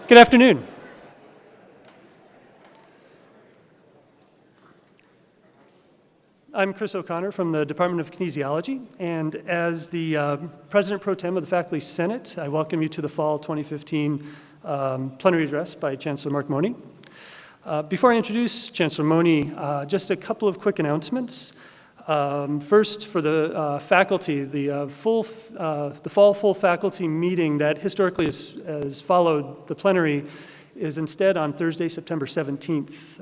Good afternoon. I'm Chris O'Connor from the Department of Kinesiology, and as the President Pro Tem of the Faculty Senate, I welcome you to the Fall 2015 Plenary Address by Chancellor Mark Mone. Before I introduce Chancellor Mone, just a couple of quick announcements. First, for the faculty, the fall full faculty meeting that historically has followed the plenary is instead on Thursday, September 17th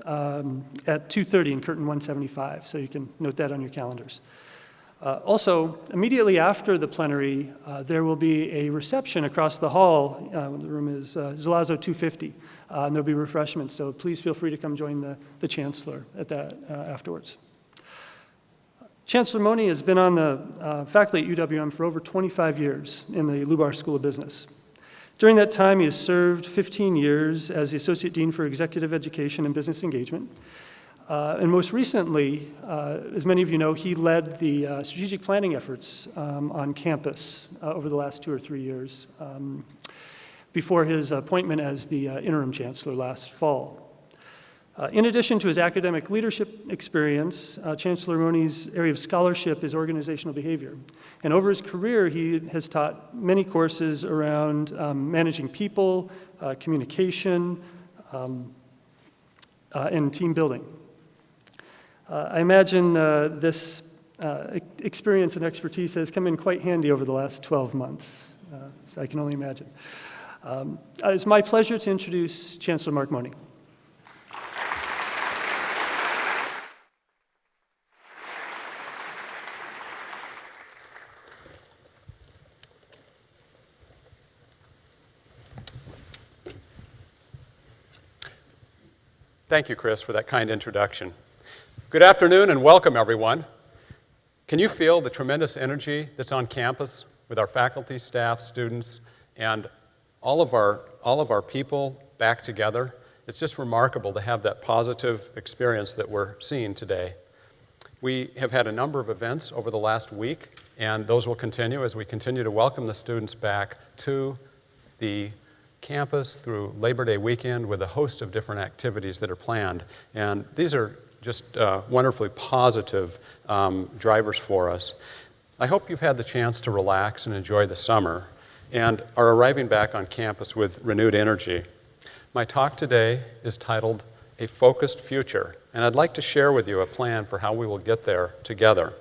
at 2:30 in Curtin 175, so you can note that on your calendars. Also, immediately after the plenary, there will be a reception across the hall. The room is Zalazzo 250, and there'll be refreshments, so please feel free to come join the Chancellor at that afterwards. Chancellor Mone has been on the faculty at UWM for over 25 years in the Lubar School of Business. During that time, he has served 15 years as the Associate Dean for Executive Education and Business Engagement. And most recently, as many of you know, he led the strategic planning efforts on campus over the last 2 or 3 years before his appointment as the interim chancellor last fall. In addition to his academic leadership experience, Chancellor Mone's area of scholarship is organizational behavior. And over his career, he has taught many courses around managing people, communication, and team building. I imagine this experience and expertise has come in quite handy over the last 12 months, so I can only imagine. It's my pleasure to introduce Chancellor Mark Mone. Thank you, Chris, for that kind introduction. Good afternoon and welcome, everyone. Can you feel the tremendous energy that's on campus with our faculty, staff, students, and all of our people back together? It's just remarkable to have that positive experience that we're seeing today. We have had a number of events over the last week, and those will continue as we continue to welcome the students back to the campus through Labor Day weekend with a host of different activities that are planned. And these are just wonderfully positive drivers for us. I hope you've had the chance to relax and enjoy the summer and are arriving back on campus with renewed energy. My talk today is titled A Focused Future, and I'd like to share with you a plan for how we will get there together.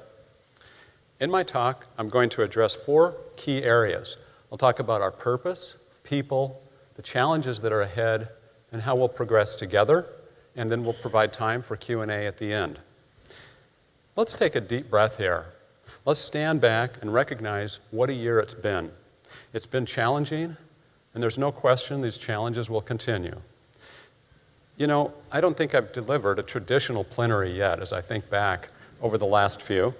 In my talk, I'm going to address 4 key areas. I'll talk about our purpose, people, the challenges that are ahead, and how we'll progress together, and then we'll provide time for Q&A at the end. Let's take a deep breath here. Let's stand back and recognize what a year it's been. It's been challenging, and there's no question these challenges will continue. You know, I don't think I've delivered a traditional plenary yet as I think back over the last few.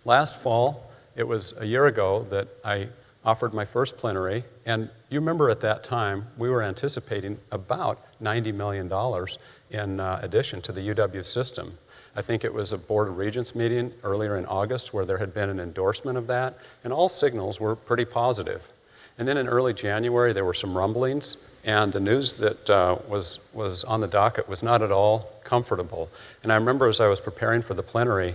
Last fall, it was a year ago that I offered my first plenary, and you remember at that time we were anticipating about $90 million in addition to the UW system. I think it was a Board of Regents meeting earlier in August where there had been an endorsement of that, and all signals were pretty positive. And then in early January there were some rumblings, and the news that was on the docket was not at all comfortable. And I remember as I was preparing for the plenary,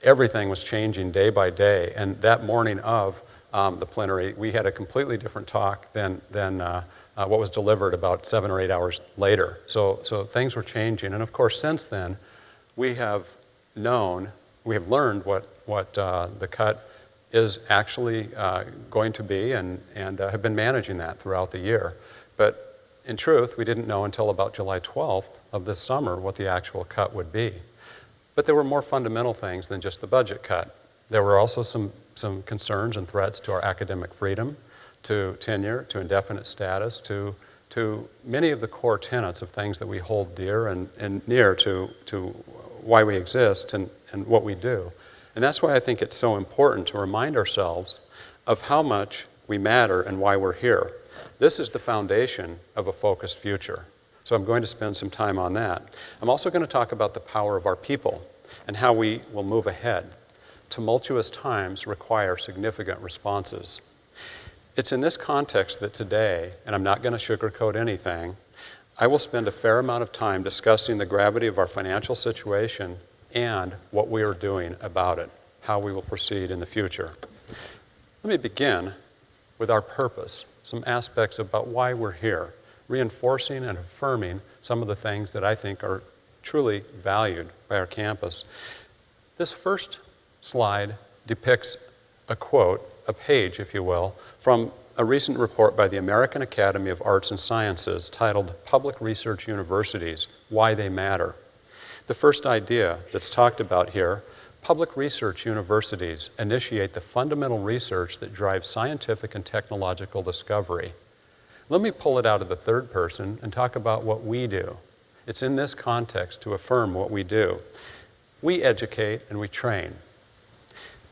everything was changing day by day, and that morning of the plenary, we had a completely different talk than what was delivered about 7 or 8 hours later. So things were changing, and of course since then we have learned what the cut is actually going to be, and have been managing that throughout the year. But in truth, we didn't know until about July 12th of this summer what the actual cut would be. But there were more fundamental things than just the budget cut. There were also some concerns and threats to our academic freedom, to tenure, to indefinite status, to many of the core tenets of things that we hold dear and near to why we exist and what we do. And that's why I think it's so important to remind ourselves of how much we matter and why we're here. This is the foundation of a focused future. So I'm going to spend some time on that. I'm also going to talk about the power of our people and how we will move ahead. Tumultuous times require significant responses. It's in this context that today, and I'm not going to sugarcoat anything, I will spend a fair amount of time discussing the gravity of our financial situation and what we are doing about it, how we will proceed in the future. Let me begin with our purpose, some aspects about why we're here, reinforcing and affirming some of the things that I think are truly valued by our campus. This first slide depicts a quote, a page, if you will, from a recent report by the American Academy of Arts and Sciences titled Public Research Universities, Why They Matter. The first idea that's talked about here, public research universities initiate the fundamental research that drives scientific and technological discovery. Let me pull it out of the third person and talk about what we do. It's in this context to affirm what we do. We educate and we train.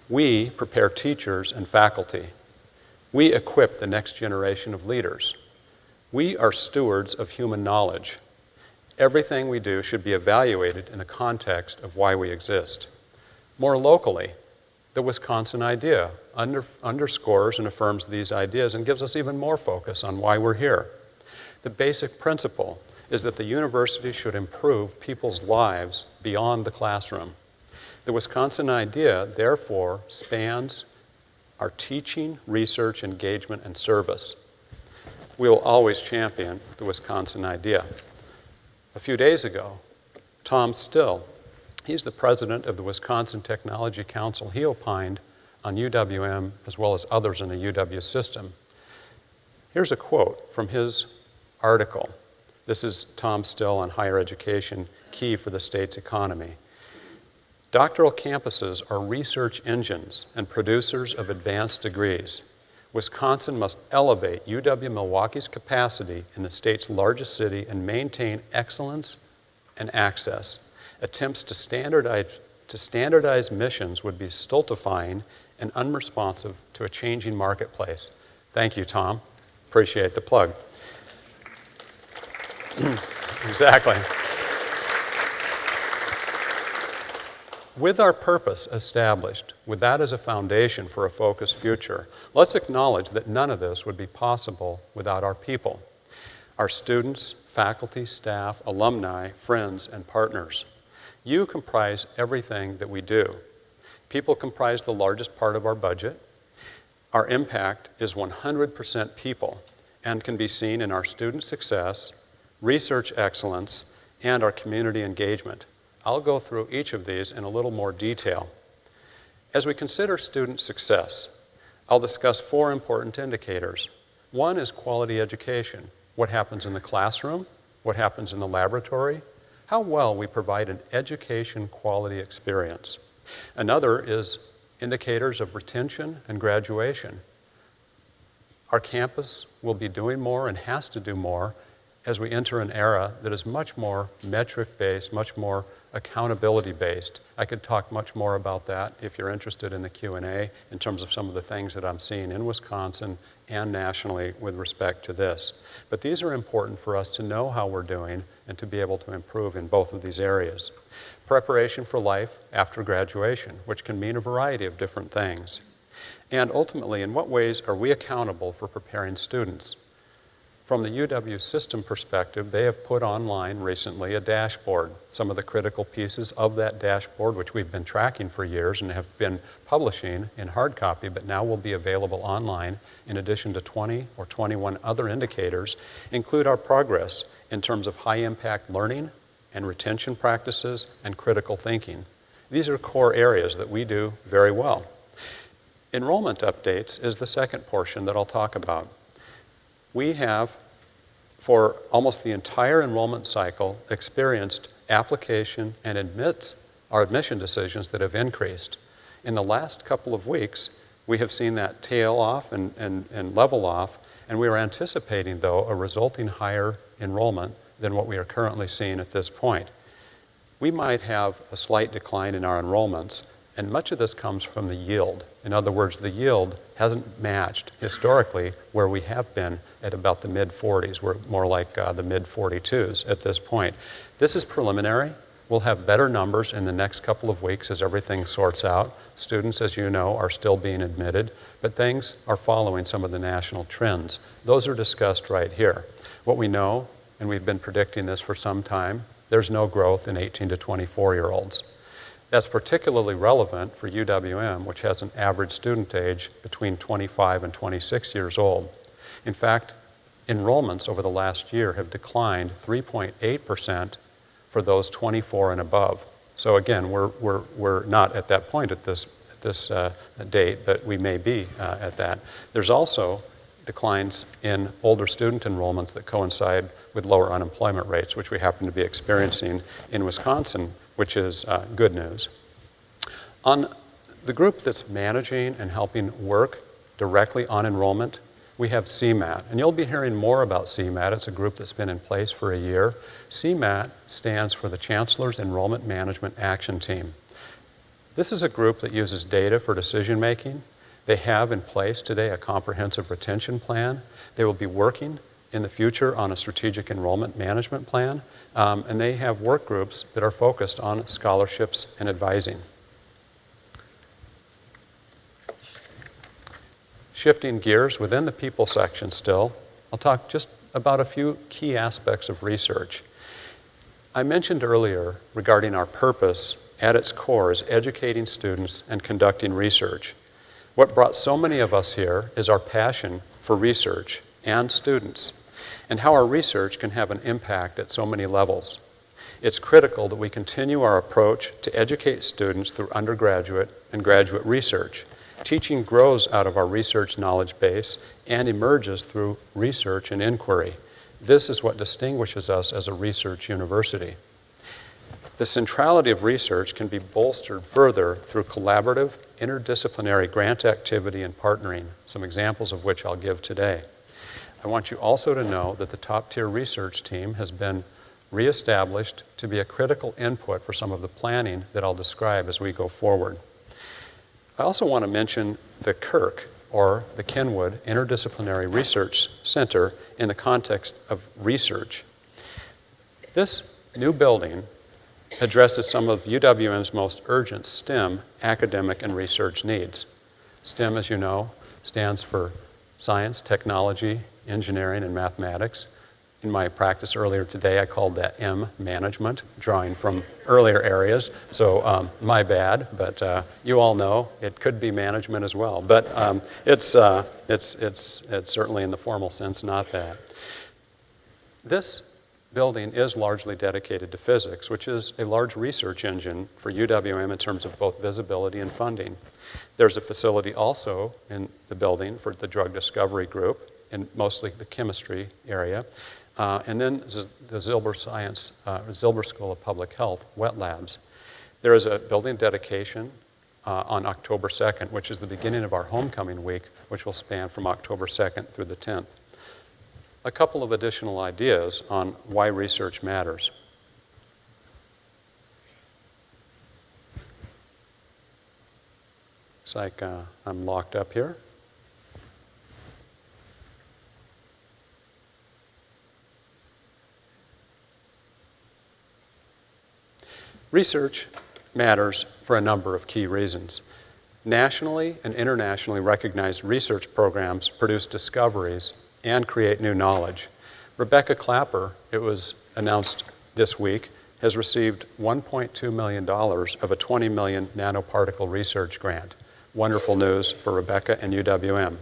We prepare teachers and faculty. We equip the next generation of leaders. We are stewards of human knowledge. Everything we do should be evaluated in the context of why we exist. More locally, the Wisconsin idea underscores and affirms these ideas and gives us even more focus on why we're here. The basic principle is that the university should improve people's lives beyond the classroom. The Wisconsin idea, therefore, spans our teaching, research, engagement, and service. We will always champion the Wisconsin idea. A few days ago, Tom Still, he's the president of the Wisconsin Technology Council, he opined on UWM as well as others in the UW system. Here's a quote from his article. This is Tom Still on higher education, key for the state's economy. Doctoral campuses are research engines and producers of advanced degrees. Wisconsin must elevate UW-Milwaukee's capacity in the state's largest city and maintain excellence and access. Attempts to standardize missions would be stultifying and unresponsive to a changing marketplace. Thank you, Tom. Appreciate the plug. Exactly. With our purpose established, with that as a foundation for a focused future, let's acknowledge that none of this would be possible without our people, our students, faculty, staff, alumni, friends, and partners. You comprise everything that we do. People comprise the largest part of our budget. Our impact is 100% people and can be seen in our student success, research excellence, and our community engagement. I'll go through each of these in a little more detail. As we consider student success, I'll discuss 4 important indicators. One is quality education. What happens in the classroom? What happens in the laboratory? How well we provide an education quality experience. Another is indicators of retention and graduation. Our campus will be doing more and has to do more as we enter an era that is much more metric-based, much more accountability-based. I could talk much more about that if you're interested in the Q&A in terms of some of the things that I'm seeing in Wisconsin and nationally with respect to this. But these are important for us to know how we're doing and to be able to improve in both of these areas. Preparation for life after graduation, which can mean a variety of different things. And ultimately, in what ways are we accountable for preparing students? From the UW system perspective, they have put online recently a dashboard. Some of the critical pieces of that dashboard, which we've been tracking for years and have been publishing in hard copy, but now will be available online, in addition to 20 or 21 other indicators, include our progress in terms of high-impact learning and retention practices and critical thinking. These are core areas that we do very well. Enrollment updates is the second portion that I'll talk about. We have, for almost the entire enrollment cycle, experienced application and admission decisions that have increased. In the last couple of weeks, we have seen that tail off and level off, and we are anticipating, though, a resulting higher enrollment than what we are currently seeing at this point. We might have a slight decline in our enrollments, and much of this comes from the yield. In other words, the yield hasn't matched historically where we have been at about the mid-40s. We're more like the mid-42s at this point. This is preliminary. We'll have better numbers in the next couple of weeks as everything sorts out. Students, as you know, are still being admitted, but things are following some of the national trends. Those are discussed right here. What we know, and we've been predicting this for some time, there's no growth in 18 to 24-year-olds. That's particularly relevant for UWM, which has an average student age between 25 and 26 years old. In fact, enrollments over the last year have declined 3.8% for those 24 and above. So again, we're not at that point at this date, but we may be at that. There's also declines in older student enrollments that coincide with lower unemployment rates, which we happen to be experiencing in Wisconsin, which is good news. On the group that's managing and helping work directly on enrollment, we have CMAT, and you'll be hearing more about CMAT. It's a group that's been in place for a year. CMAT stands for the Chancellor's Enrollment Management Action Team. This is a group that uses data for decision making. They have in place today a comprehensive retention plan. They will be working in the future on a strategic enrollment management plan, and they have work groups that are focused on scholarships and advising. Shifting gears within the people section still, I'll talk just about a few key aspects of research. I mentioned earlier regarding our purpose at its core is educating students and conducting research. What brought so many of us here is our passion for research and students, and how our research can have an impact at so many levels. It's critical that we continue our approach to educate students through undergraduate and graduate research. Teaching grows out of our research knowledge base and emerges through research and inquiry. This is what distinguishes us as a research university. The centrality of research can be bolstered further through collaborative, interdisciplinary grant activity and partnering, some examples of which I'll give today. I want you also to know that the top-tier research team has been reestablished to be a critical input for some of the planning that I'll describe as we go forward. I also want to mention the Kirk, or the Kenwood Interdisciplinary Research Center, in the context of research. This new building addresses some of UWM's most urgent STEM academic and research needs. STEM, as you know, stands for science, technology, engineering, and mathematics. In my practice earlier today, I called that M, management, drawing from earlier areas. So my bad, but you all know it could be management as well. But it's certainly in the formal sense not that. This building is largely dedicated to physics, which is a large research engine for UWM in terms of both visibility and funding. There's a facility also in the building for the drug discovery group, and mostly the chemistry area. And then the Zilber School of Public Health wet labs. There is a building dedication on October 2nd, which is the beginning of our homecoming week, which will span from October 2nd through the 10th. A couple of additional ideas on why research matters. Looks like I'm locked up here. Research matters for a number of key reasons. Nationally and internationally recognized research programs produce discoveries and create new knowledge. Rebecca Clapper, it was announced this week, has received $1.2 million of a $20 million nanoparticle research grant. Wonderful news for Rebecca and UWM.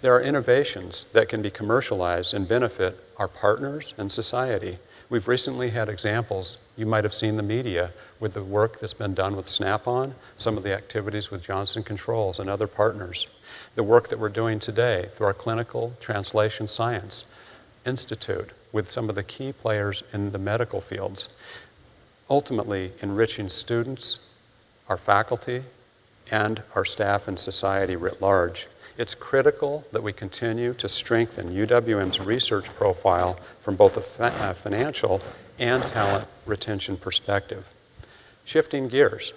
There are innovations that can be commercialized and benefit our partners and society. We've recently had examples, you might have seen the media, with the work that's been done with Snap-on, some of the activities with Johnson Controls and other partners. The work that we're doing today through our Clinical Translation Science Institute with some of the key players in the medical fields, ultimately enriching students, our faculty, and our staff and society writ large. It's critical that we continue to strengthen UWM's research profile from both a financial and talent retention perspective. Shifting gears,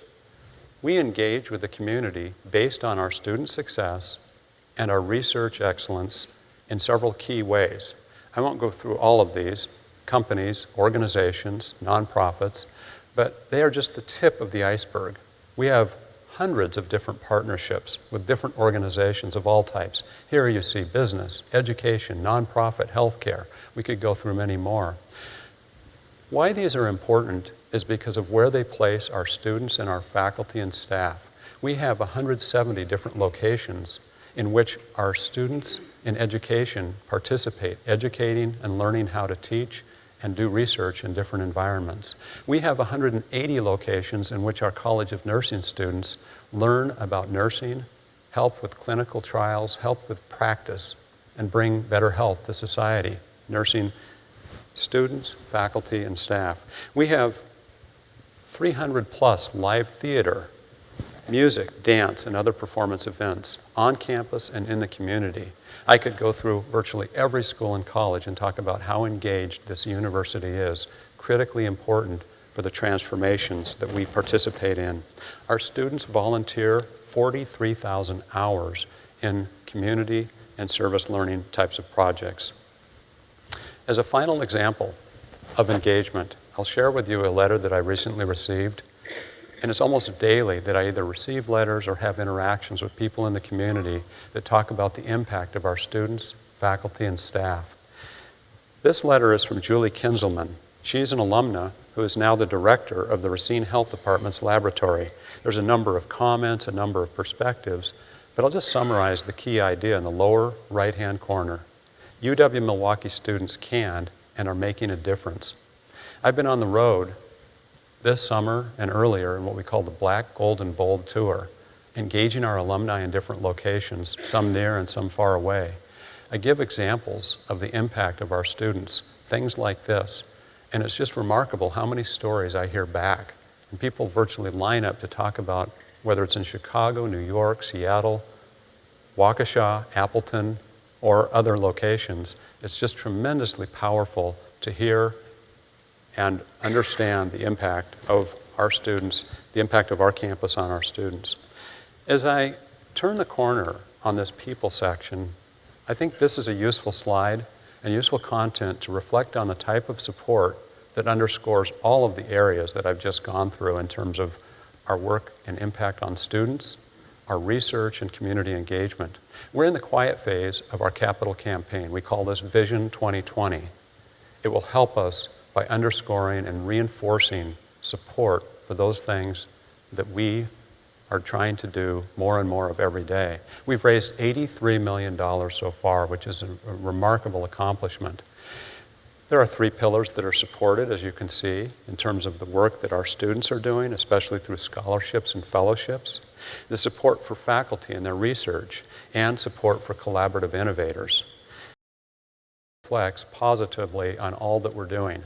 we engage with the community based on our student success and our research excellence in several key ways. I won't go through all of these, companies, organizations, nonprofits, but they are just the tip of the iceberg. We have hundreds of different partnerships with different organizations of all types. Here you see business, education, nonprofit, healthcare. We could go through many more. Why these are important is because of where they place our students and our faculty and staff. We have 170 different locations in which our students in education participate, educating and learning how to teach and do research in different environments. We have 180 locations in which our College of Nursing students learn about nursing, help with clinical trials, help with practice, and bring better health to society. Nursing students, faculty, and staff. We have 300 plus live theater, music, dance, and other performance events on campus and in the community. I could go through virtually every school and college and talk about how engaged this university is, critically important for the transformations that we participate in. Our students volunteer 43,000 hours in community and service learning types of projects. As a final example of engagement, I'll share with you a letter that I recently received. And it's almost daily that I either receive letters or have interactions with people in the community that talk about the impact of our students, faculty, and staff. This letter is from Julie Kinzelman. She's an alumna who is now the director of the Racine Health Department's laboratory. There's a number of comments, a number of perspectives, but I'll just summarize the key idea in the lower right-hand corner. UW-Milwaukee students can and are making a difference. I've been on the road this summer and earlier in what we call the Black, Gold, and Bold Tour, engaging our alumni in different locations, some near and some far away. I give examples of the impact of our students, things like this, and it's just remarkable how many stories I hear back. And people virtually line up to talk about whether it's in Chicago, New York, Seattle, Waukesha, Appleton, or other locations. It's just tremendously powerful to hear and understand the impact of our students, the impact of our campus on our students. As I turn the corner on this people section, I think this is a useful slide and useful content to reflect on the type of support that underscores all of the areas that I've just gone through in terms of our work and impact on students, our research and community engagement. We're in the quiet phase of our capital campaign. We call this Vision 2020. It will help us by underscoring and reinforcing support for those things that we are trying to do more and more of every day. We've raised $83 million so far, which is a remarkable accomplishment. There are 3 pillars that are supported, as you can see, in terms of the work that our students are doing, especially through scholarships and fellowships, the support for faculty and their research, and support for collaborative innovators. Reflects positively on all that we're doing.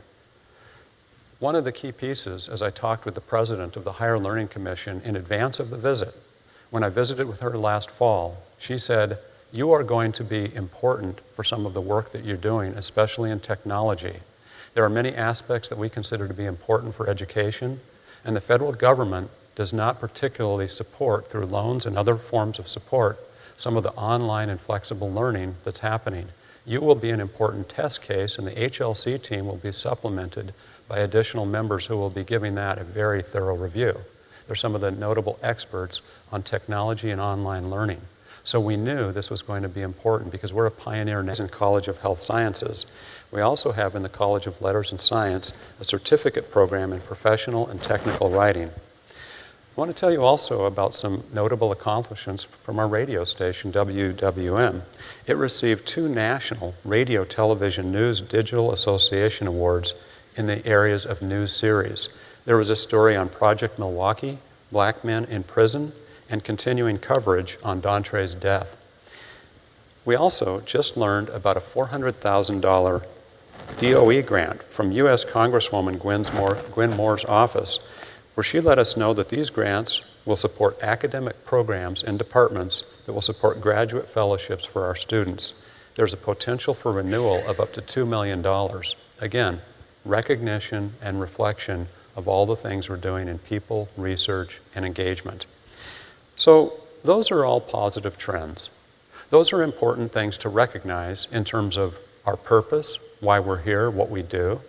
One of the key pieces, as I talked with the president of the Higher Learning Commission in advance of the visit, when I visited with her last fall, she said, "You are going to be important for some of the work that you're doing, especially in technology. There are many aspects that we consider to be important for education, and the federal government does not particularly support, through loans and other forms of support, some of the online and flexible learning that's happening. You will be an important test case, and the HLC team will be supplemented by additional members who will be giving that a very thorough review. They're some of the notable experts on technology and online learning." So we knew this was going to be important because we're a pioneer in the College of Health Sciences. We also have in the College of Letters and Science a certificate program in professional and technical writing. I want to tell you also about some notable accomplishments from our radio station, WWM. It received 2 national Radio Television News Digital Association Awards in the areas of news series. There was a story on Project Milwaukee, Black Men in Prison, and continuing coverage on Dauntrey's death. We also just learned about a $400,000 DOE grant from U.S. Congresswoman Gwen Moore's office, where she let us know that these grants will support academic programs and departments that will support graduate fellowships for our students. There's a potential for renewal of up to $2 million. Again, recognition and reflection of all the things we're doing in people, research, and engagement. So those are all positive trends. Those are important things to recognize in terms of our purpose, why we're here, what we do,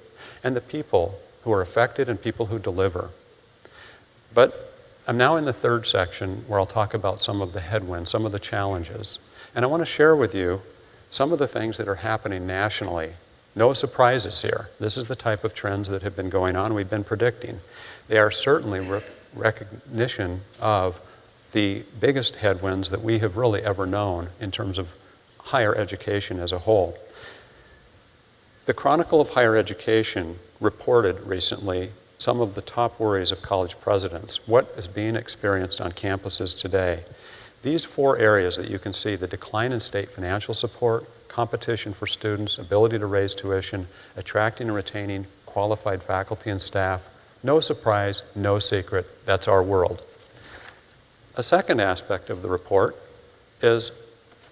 and the people who are affected and people who deliver. But I'm now in the third section where I'll talk about some of the headwinds, some of the challenges. And I want to share with you some of the things that are happening nationally. No surprises here. This is the type of trends that have been going on, we've been predicting. They are certainly recognition of the biggest headwinds that we have really ever known in terms of higher education as a whole. The Chronicle of Higher Education reported recently some of the top worries of college presidents, what is being experienced on campuses today. These 4 areas that you can see, the decline in state financial support, competition for students, ability to raise tuition, attracting and retaining qualified faculty and staff, no surprise, no secret, that's our world. A second aspect of the report is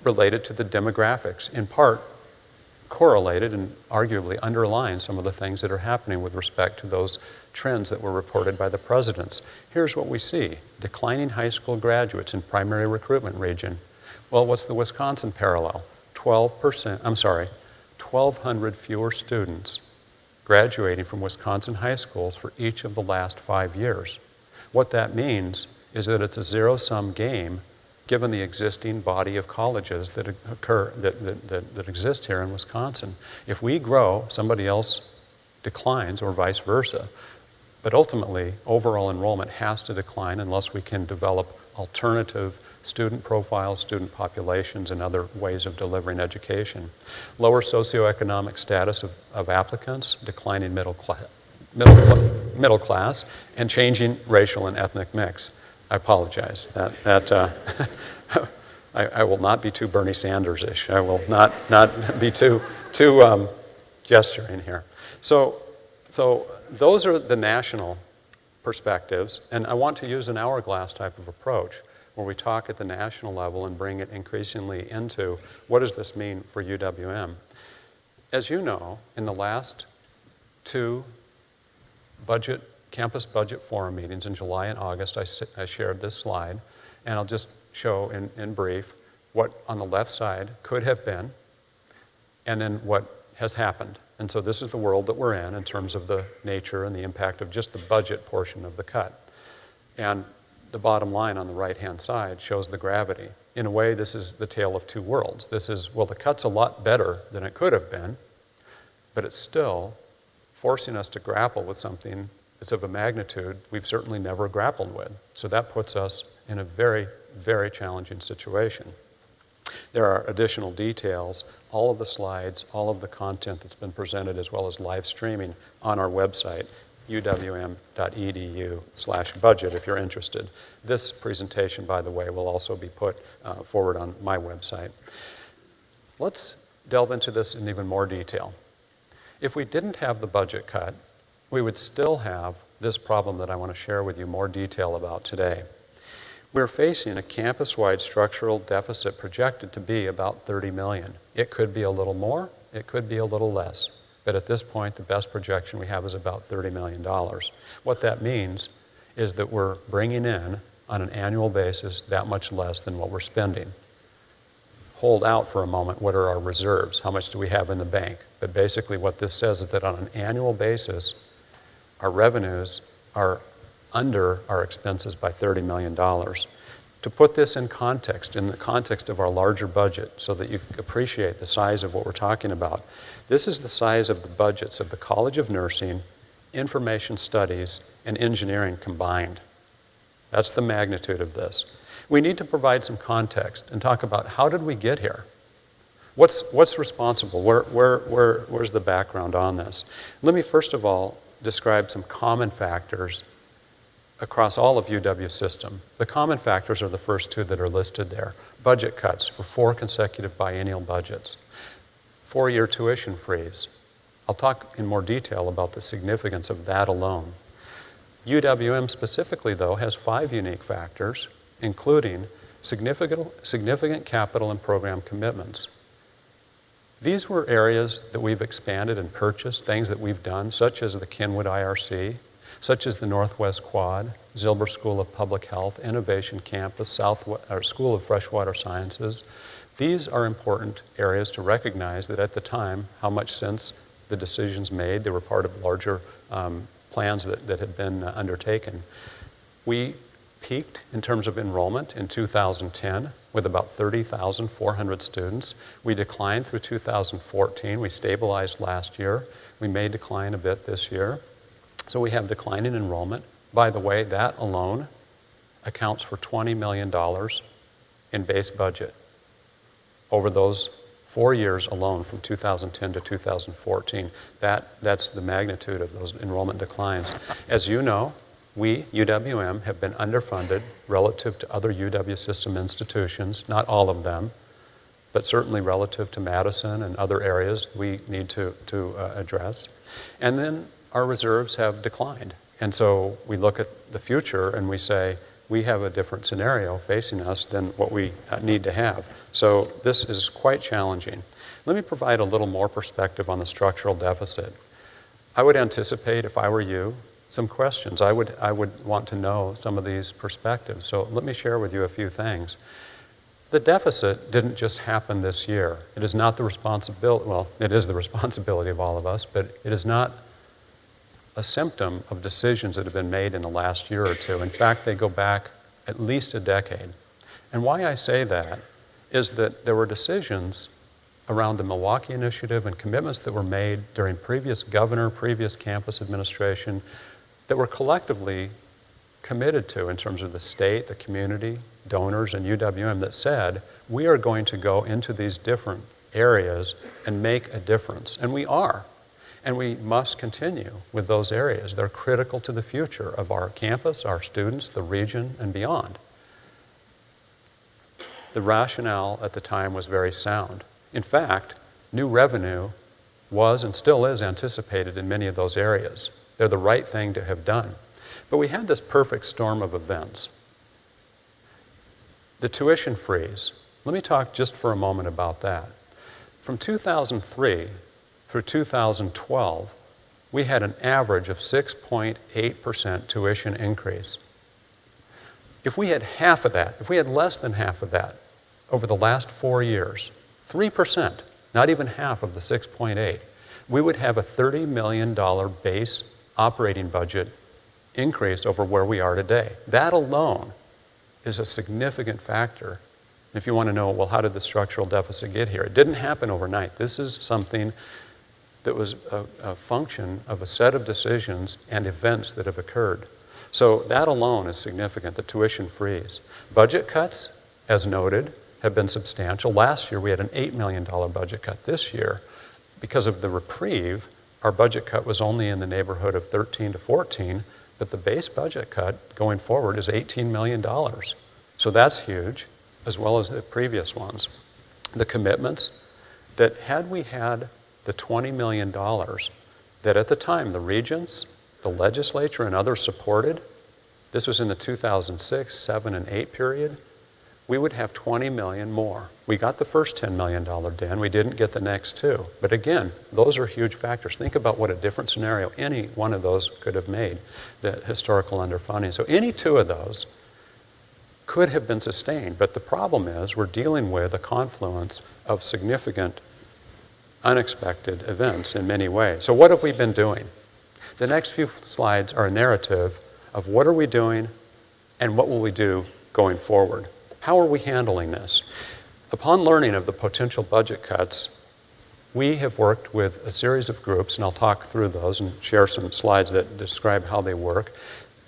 related to the demographics, in part correlated and arguably underlines some of the things that are happening with respect to those trends that were reported by the presidents. Here's what we see. Declining high school graduates in primary recruitment region. Well, what's the Wisconsin parallel? 1,200 fewer students graduating from Wisconsin high schools for each of the last 5 years. What that means is that it's a zero-sum game given the existing body of colleges that exist here in Wisconsin. If we grow, somebody else declines, or vice versa. But ultimately, overall enrollment has to decline unless we can develop alternative student profiles, student populations, and other ways of delivering education. Lower socioeconomic status of applicants, declining middle class, and changing racial and ethnic mix. I apologize. I will not be too Bernie Sanders-ish. I will not be too gesturing here. So those are the national perspectives, and I want to use an hourglass type of approach where we talk at the national level and bring it increasingly into what does this mean for UWM. As you know, in the last 2 campus budget forum meetings in July and August, I shared this slide, and I'll just show in brief what on the left side could have been, and then what has happened. And so this is the world that we're in terms of the nature and the impact of just the budget portion of the cut. And the bottom line on the right-hand side shows the gravity. In a way, this is the tale of 2 worlds. This is, well, the cut's a lot better than it could have been, but it's still forcing us to grapple with something that's of a magnitude we've certainly never grappled with. So that puts us in a very, very challenging situation. There are additional details, all of the slides, all of the content that's been presented, as well as live streaming on our website, uwm.edu/budget, if you're interested. This presentation, by the way, will also be put forward on my website. Let's delve into this in even more detail. If we didn't have the budget cut, we would still have this problem that I want to share with you more detail about today. We're facing a campus-wide structural deficit projected to be about $30 million. It could be a little more, it could be a little less. But at this point, the best projection we have is about $30 million. What that means is that we're bringing in, on an annual basis, that much less than what we're spending. Hold out for a moment, what are our reserves? How much do we have in the bank? But basically what this says is that on an annual basis, our revenues are under our expenses by $30 million. To put this in the context of our larger budget, so that you appreciate the size of what we're talking about, this is the size of the budgets of the College of Nursing, Information Studies, and Engineering combined. That's the magnitude of this. We need to provide some context and talk about how did we get here? What's responsible? Where's the background on this? Let me first of all describe some common factors across all of UW system. The common factors are the first 2 that are listed there. Budget cuts for 4 consecutive biennial budgets. 4-year tuition freeze. I'll talk in more detail about the significance of that alone. UWM specifically, though, has 5 unique factors, including significant capital and program commitments. These were areas that we've expanded and purchased, things that we've done, such as the Kenwood IRC, such as the Northwest Quad, Zilber School of Public Health, Innovation Campus, School of Freshwater Sciences. These are important areas to recognize that at the time, how much sense the decisions made. They were part of larger plans that had been undertaken. We peaked in terms of enrollment in 2010 with about 30,400 students. We declined through 2014. We stabilized last year. We may decline a bit this year. So we have declining enrollment. By the way, that alone accounts for $20 million in base budget over those 4 years alone from 2010 to 2014. That's the magnitude of those enrollment declines. As you know, we, UWM, have been underfunded relative to other UW system institutions, not all of them, but certainly relative to Madison and other areas we need to address. And then our reserves have declined. And so we look at the future and we say, we have a different scenario facing us than what we need to have. So this is quite challenging. Let me provide a little more perspective on the structural deficit. I would anticipate, if I were you, some questions. I would want to know some of these perspectives. So let me share with you a few things. The deficit didn't just happen this year. It is not the responsibility, well, it is the responsibility of all of us, but it is not a symptom of decisions that have been made in the last year or two. In fact, they go back at least a decade. And why I say that is that there were decisions around the Milwaukee Initiative and commitments that were made during previous governor, previous campus administration that were collectively committed to in terms of the state, the community, donors, and UWM that said, we are going to go into these different areas and make a difference. And we are. And we must continue with those areas. They're critical to the future of our campus, our students, the region, and beyond. The rationale at the time was very sound. In fact, new revenue was and still is anticipated in many of those areas. They're the right thing to have done. But we had this perfect storm of events. The tuition freeze. Let me talk just for a moment about that. From 2003 through 2012, we had an average of 6.8% tuition increase. If we had half of that, if we had less than half of that over the last 4 years, 3%, not even half of the 6.8, we would have a $30 million base operating budget increase over where we are today. That alone is a significant factor. If you want to know, well, how did the structural deficit get here? It didn't happen overnight. This is something that was a function of a set of decisions and events that have occurred. So that alone is significant, the tuition freeze. Budget cuts, as noted, have been substantial. Last year we had an $8 million budget cut. This year, because of the reprieve, our budget cut was only in the neighborhood of 13 to 14, but the base budget cut going forward is $18 million. So that's huge, as well as the previous ones. The commitments that had we had the $20 million that at the time the regents, the legislature, and others supported, this was in the 2006, 7, and 8 period, we would have 20 million more. We got the first $10 million den, we didn't get the next two. But again, those are huge factors. Think about what a different scenario any one of those could have made, the historical underfunding. So any two of those could have been sustained, but the problem is we're dealing with a confluence of significant unexpected events in many ways. So what have we been doing? The next few slides are a narrative of what are we doing and what will we do going forward. How are we handling this? Upon learning of the potential budget cuts, we have worked with a series of groups, and I'll talk through those and share some slides that describe how they work,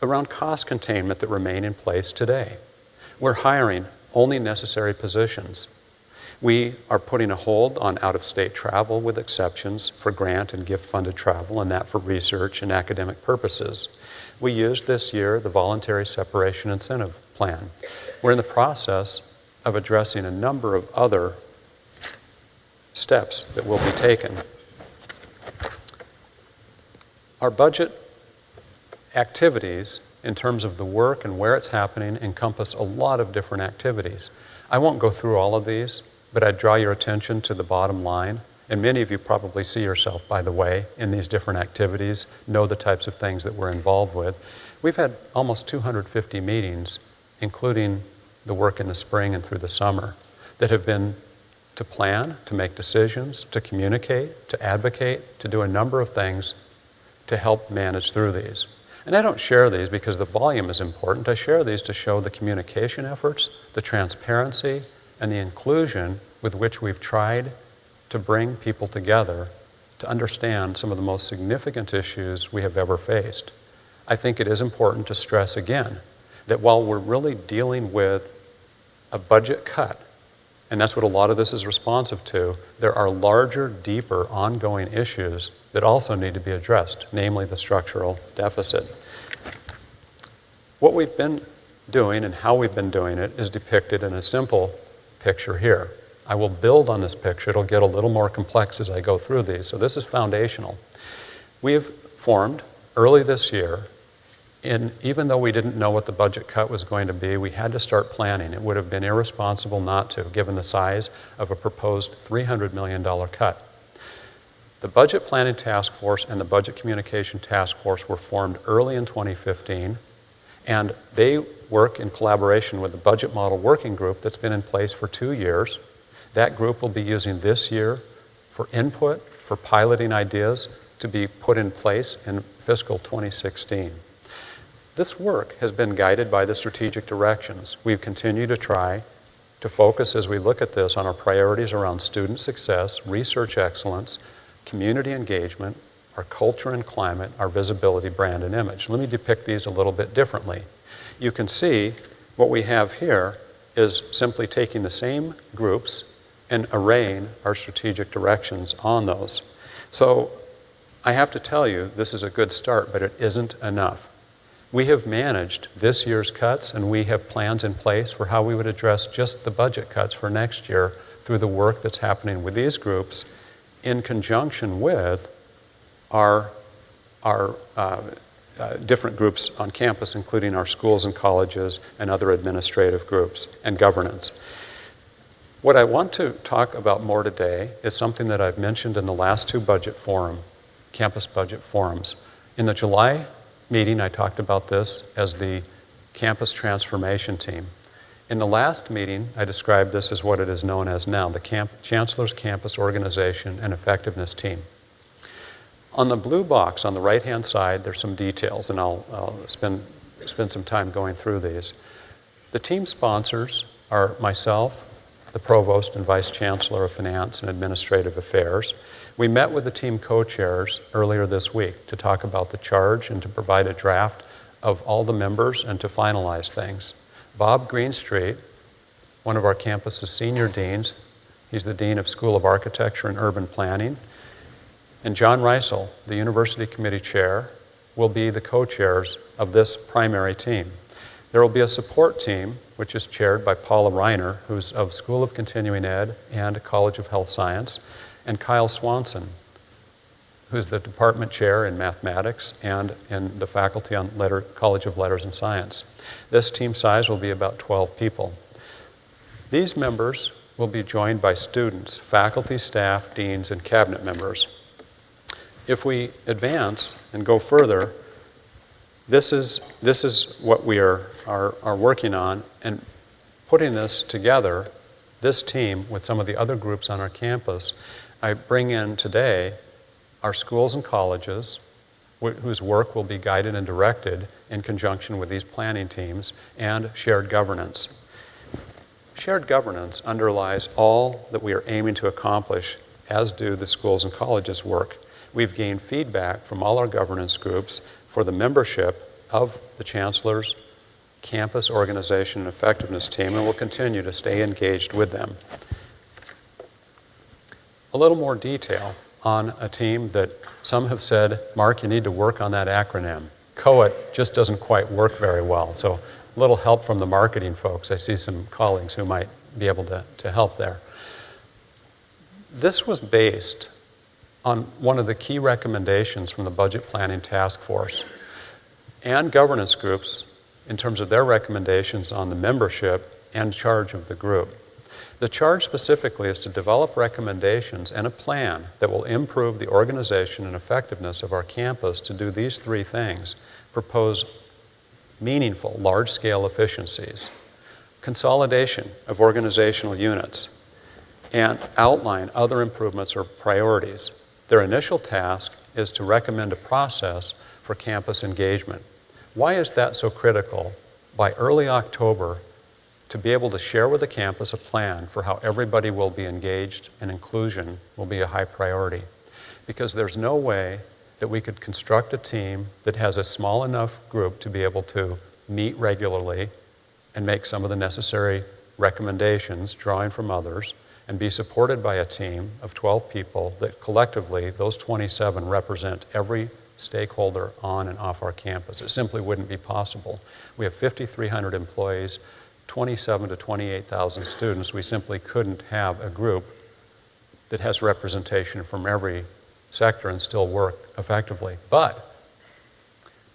around cost containment that remain in place today. We're hiring only necessary positions. We are putting a hold on out-of-state travel with exceptions for grant and gift-funded travel, and that for research and academic purposes. We used this year the voluntary separation incentive plan. We're in the process of addressing a number of other steps that will be taken. Our budget activities, in terms of the work and where it's happening, encompass a lot of different activities. I won't go through all of these, but I'd draw your attention to the bottom line. And many of you probably see yourself, by the way, in these different activities, know the types of things that we're involved with. We've had almost 250 meetings, including the work in the spring and through the summer, that have been to plan, to make decisions, to communicate, to advocate, to do a number of things to help manage through these. And I don't share these because the volume is important. I share these to show the communication efforts, the transparency, and the inclusion with which we've tried to bring people together to understand some of the most significant issues we have ever faced. I think it is important to stress again that while we're really dealing with a budget cut, and that's what a lot of this is responsive to, there are larger, deeper, ongoing issues that also need to be addressed, namely the structural deficit. What we've been doing and how we've been doing it is depicted in a simple picture here. I will build on this picture. It'll get a little more complex as I go through these. So this is foundational. We have formed early this year, and even though we didn't know what the budget cut was going to be, we had to start planning. It would have been irresponsible not to, given the size of a proposed $300 million cut. The Budget Planning Task Force and the Budget Communication Task Force were formed early in 2015, and they work in collaboration with the Budget Model Working Group that's been in place for 2 years. That group will be using this year for input, for piloting ideas to be put in place in fiscal 2016. This work has been guided by the strategic directions. We've continued to try to focus as we look at this on our priorities around student success, research excellence, community engagement, our culture and climate, our visibility, brand, and image. Let me depict these a little bit differently. You can see what we have here is simply taking the same groups and arraying our strategic directions on those. So I have to tell you, this is a good start, but it isn't enough. We have managed this year's cuts, and we have plans in place for how we would address just the budget cuts for next year through the work that's happening with these groups in conjunction with our different groups on campus, including our schools and colleges and other administrative groups and governance. What I want to talk about more today is something that I've mentioned in the last 2 campus budget forums. In the July meeting, I talked about this as the campus transformation team. In the last meeting, I described this as what it is known as now, the Chancellor's Campus Organization and Effectiveness Team. On the blue box on the right-hand side, there's some details, and I'll spend some time going through these. The team sponsors are myself, the Provost and Vice Chancellor of Finance and Administrative Affairs. We met with the team co-chairs earlier this week to talk about the charge and to provide a draft of all the members and to finalize things. Bob Greenstreet, one of our campus's senior deans, he's the Dean of School of Architecture and Urban Planning, and John Reisel, the University Committee Chair, will be the co-chairs of this primary team. There will be a support team, which is chaired by Paula Reiner, who's of School of Continuing Ed and College of Health Science, and Kyle Swanson, who's the department chair in mathematics and in the faculty on College of Letters and Science. This team size will be about 12 people. These members will be joined by students, faculty, staff, deans, and cabinet members. If we advance and go further, this is what we are working on, and putting this together, this team with some of the other groups on our campus, I bring in today our schools and colleges, whose work will be guided and directed in conjunction with these planning teams, and shared governance. Shared governance underlies all that we are aiming to accomplish, as do the schools and colleges' work. We've gained feedback from all our governance groups for the membership of the Chancellor's Campus Organization and Effectiveness Team, and will continue to stay engaged with them. A little more detail on a team that some have said, Mark, you need to work on that acronym. COET just doesn't quite work very well, so a little help from the marketing folks. I see some colleagues who might be able to help there. This was based on one of the key recommendations from the Budget Planning Task Force and governance groups in terms of their recommendations on the membership and charge of the group. The charge specifically is to develop recommendations and a plan that will improve the organization and effectiveness of our campus to do these 3 things: propose meaningful, large-scale efficiencies, consolidation of organizational units, and outline other improvements or priorities. Their initial task is to recommend a process for campus engagement. Why is that so critical? By early October, to be able to share with the campus a plan for how everybody will be engaged and inclusion will be a high priority. Because there's no way that we could construct a team that has a small enough group to be able to meet regularly and make some of the necessary recommendations, drawing from others, and be supported by a team of 12 people that collectively, those 27 represent every stakeholder on and off our campus. It simply wouldn't be possible. We have 5,300 employees, 27 to 28,000 students. We simply couldn't have a group that has representation from every sector and still work effectively. But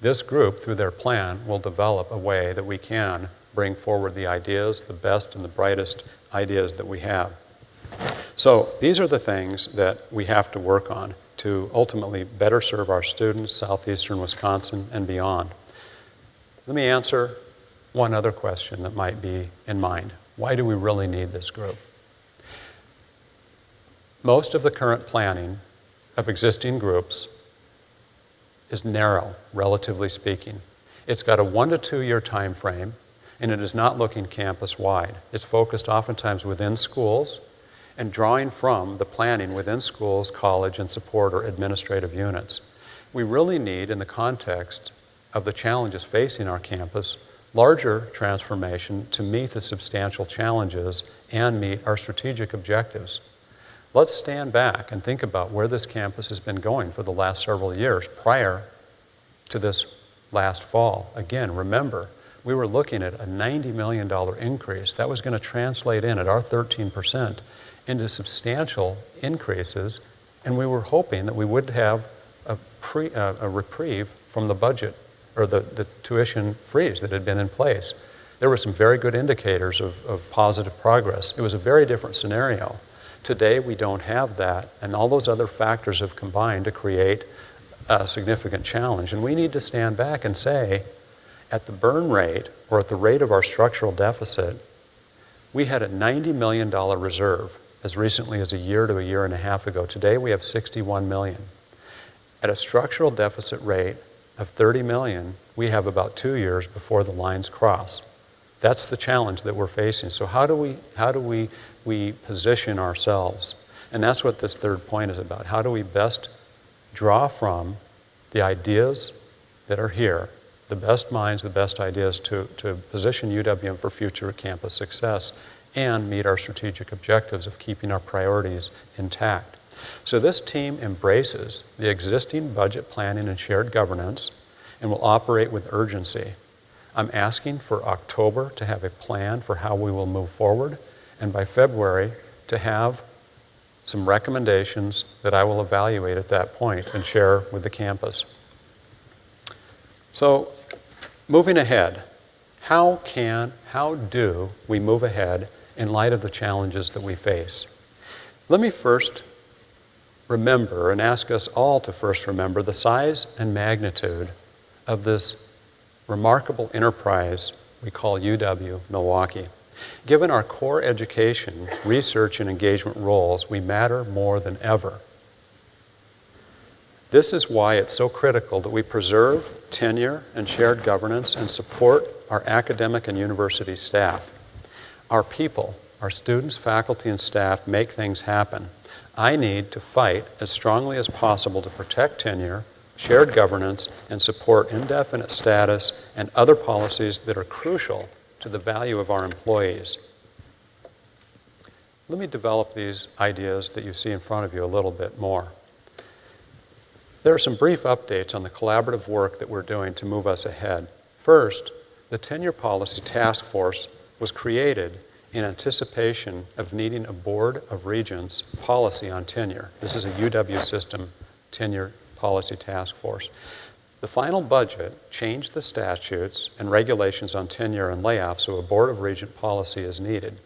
this group, through their plan, will develop a way that we can bring forward the ideas, the best and the brightest ideas that we have. So these are the things that we have to work on to ultimately better serve our students, southeastern Wisconsin and beyond. Let me answer one other question that might be in mind. Why do we really need this group? Most of the current planning of existing groups is narrow, relatively speaking. It's got a 1 to 2 year time frame, and it is not looking campus-wide. It's focused oftentimes within schools and drawing from the planning within schools, college, and support or administrative units. We really need, in the context of the challenges facing our campus, larger transformation to meet the substantial challenges and meet our strategic objectives. Let's stand back and think about where this campus has been going for the last several years prior to this last fall. Again, remember, we were looking at a $90 million increase. That was going to translate in at our 13% into substantial increases, and we were hoping that we would have a reprieve from the budget or the tuition freeze that had been in place. There were some very good indicators of positive progress. It was a very different scenario. Today, we don't have that, and all those other factors have combined to create a significant challenge. And we need to stand back and say, at the burn rate, or at the rate of our structural deficit, we had a $90 million reserve as recently as a year to a year and a half ago. Today, we have $61 million. At a structural deficit rate of $30 million, we have about 2 years before the lines cross. That's the challenge that we're facing. So how do we position ourselves? And that's what this third point is about. How do we best draw from the ideas that are here, the best minds, the best ideas to position UWM for future campus success and meet our strategic objectives of keeping our priorities intact. So this team embraces the existing budget planning and shared governance and will operate with urgency. I'm asking for October to have a plan for how we will move forward, and by February to have some recommendations that I will evaluate at that point and share with the campus. So, moving ahead, how do we move ahead in light of the challenges that we face? Let me first remember, and ask us all to first remember, the size and magnitude of this remarkable enterprise we call UW-Milwaukee. Given our core education, research, and engagement roles, we matter more than ever. This is why it's so critical that we preserve tenure and shared governance and support our academic and university staff. Our people, our students, faculty, and staff make things happen. I need to fight as strongly as possible to protect tenure, shared governance, and support indefinite status and other policies that are crucial to the value of our employees. Let me develop these ideas that you see in front of you a little bit more. There are some brief updates on the collaborative work that we're doing to move us ahead. First, the Tenure Policy Task Force was created in anticipation of needing a Board of Regents policy on tenure. This is a UW system tenure policy task force. The final budget changed the statutes and regulations on tenure and layoff, so a Board of Regent policy is needed.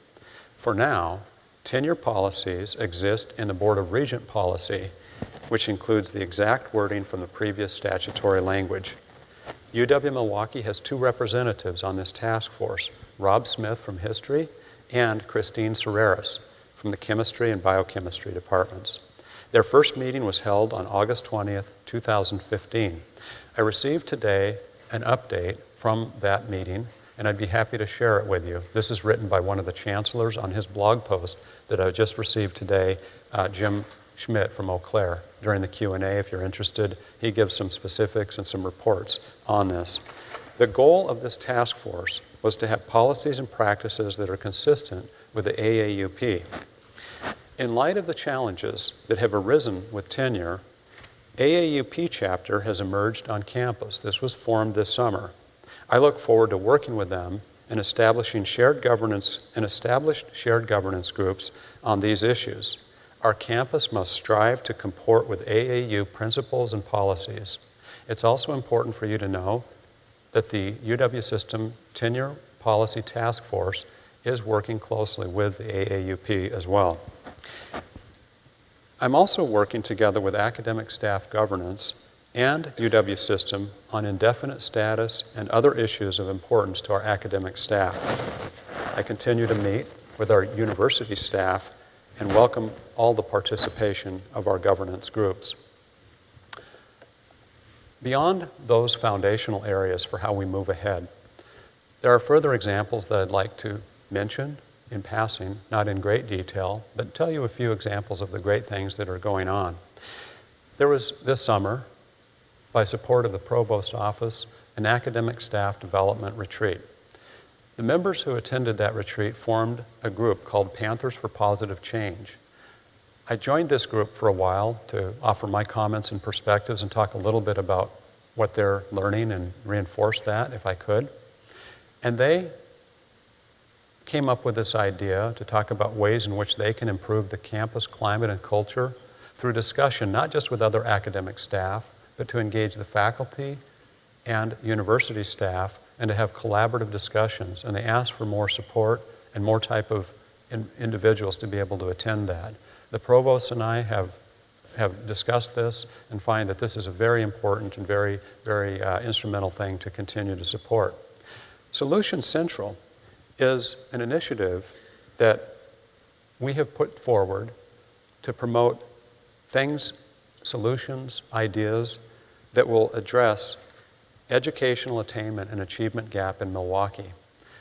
For now, tenure policies exist in the Board of Regent policy, which includes the exact wording from the previous statutory language. UW-Milwaukee has 2 representatives on this task force, Rob Smith from History and Christine Serreris from the Chemistry and Biochemistry departments. Their first meeting was held on August 20th, 2015. I received today an update from that meeting, and I'd be happy to share it with you. This is written by one of the chancellors on his blog post that I just received today, Jim Schmidt from Eau Claire. During the Q&A, if you're interested, he gives some specifics and some reports on this. The goal of this task force was to have policies and practices that are consistent with the AAUP. In light of the challenges that have arisen with tenure, AAUP chapter has emerged on campus. This was formed this summer. I look forward to working with them and establishing shared governance and established shared governance groups on these issues. Our campus must strive to comport with AAU principles and policies. It's also important for you to know that the UW System Tenure Policy Task Force is working closely with the AAUP as well. I'm also working together with academic staff governance and UW System on indefinite status and other issues of importance to our academic staff. I continue to meet with our university staff and welcome all the participation of our governance groups. Beyond those foundational areas for how we move ahead, there are further examples that I'd like to mention in passing, not in great detail, but tell you a few examples of the great things that are going on. There was this summer, by support of the Provost Office, an academic staff development retreat. The members who attended that retreat formed a group called Panthers for Positive Change. I joined this group for a while to offer my comments and perspectives and talk a little bit about what they're learning and reinforce that if I could. And they came up with this idea to talk about ways in which they can improve the campus climate and culture through discussion, not just with other academic staff, but to engage the faculty and university staff and to have collaborative discussions. And they asked for more support and more type of individuals to be able to attend that. The provost and I have discussed this and find that this is a very important and very instrumental thing to continue to support. Solution Central is an initiative that we have put forward to promote things, solutions, ideas that will address educational attainment and achievement gap in Milwaukee.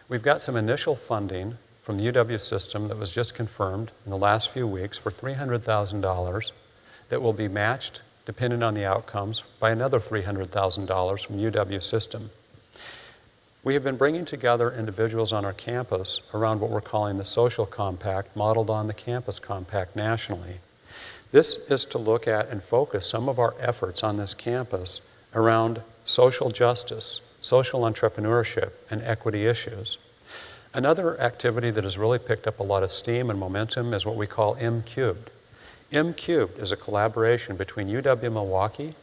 We've got some initial funding from the UW system that was just confirmed in the last few weeks for $300,000 that will be matched, depending on the outcomes, by another $300,000 from UW system. We have been bringing together individuals on our campus around what we're calling the Social Compact, modeled on the Campus Compact nationally. This is to look at and focus some of our efforts on this campus around social justice, social entrepreneurship, and equity issues. Another activity that has really picked up a lot of steam and momentum is what we call M Cubed. M Cubed is a collaboration between UW-Milwaukee,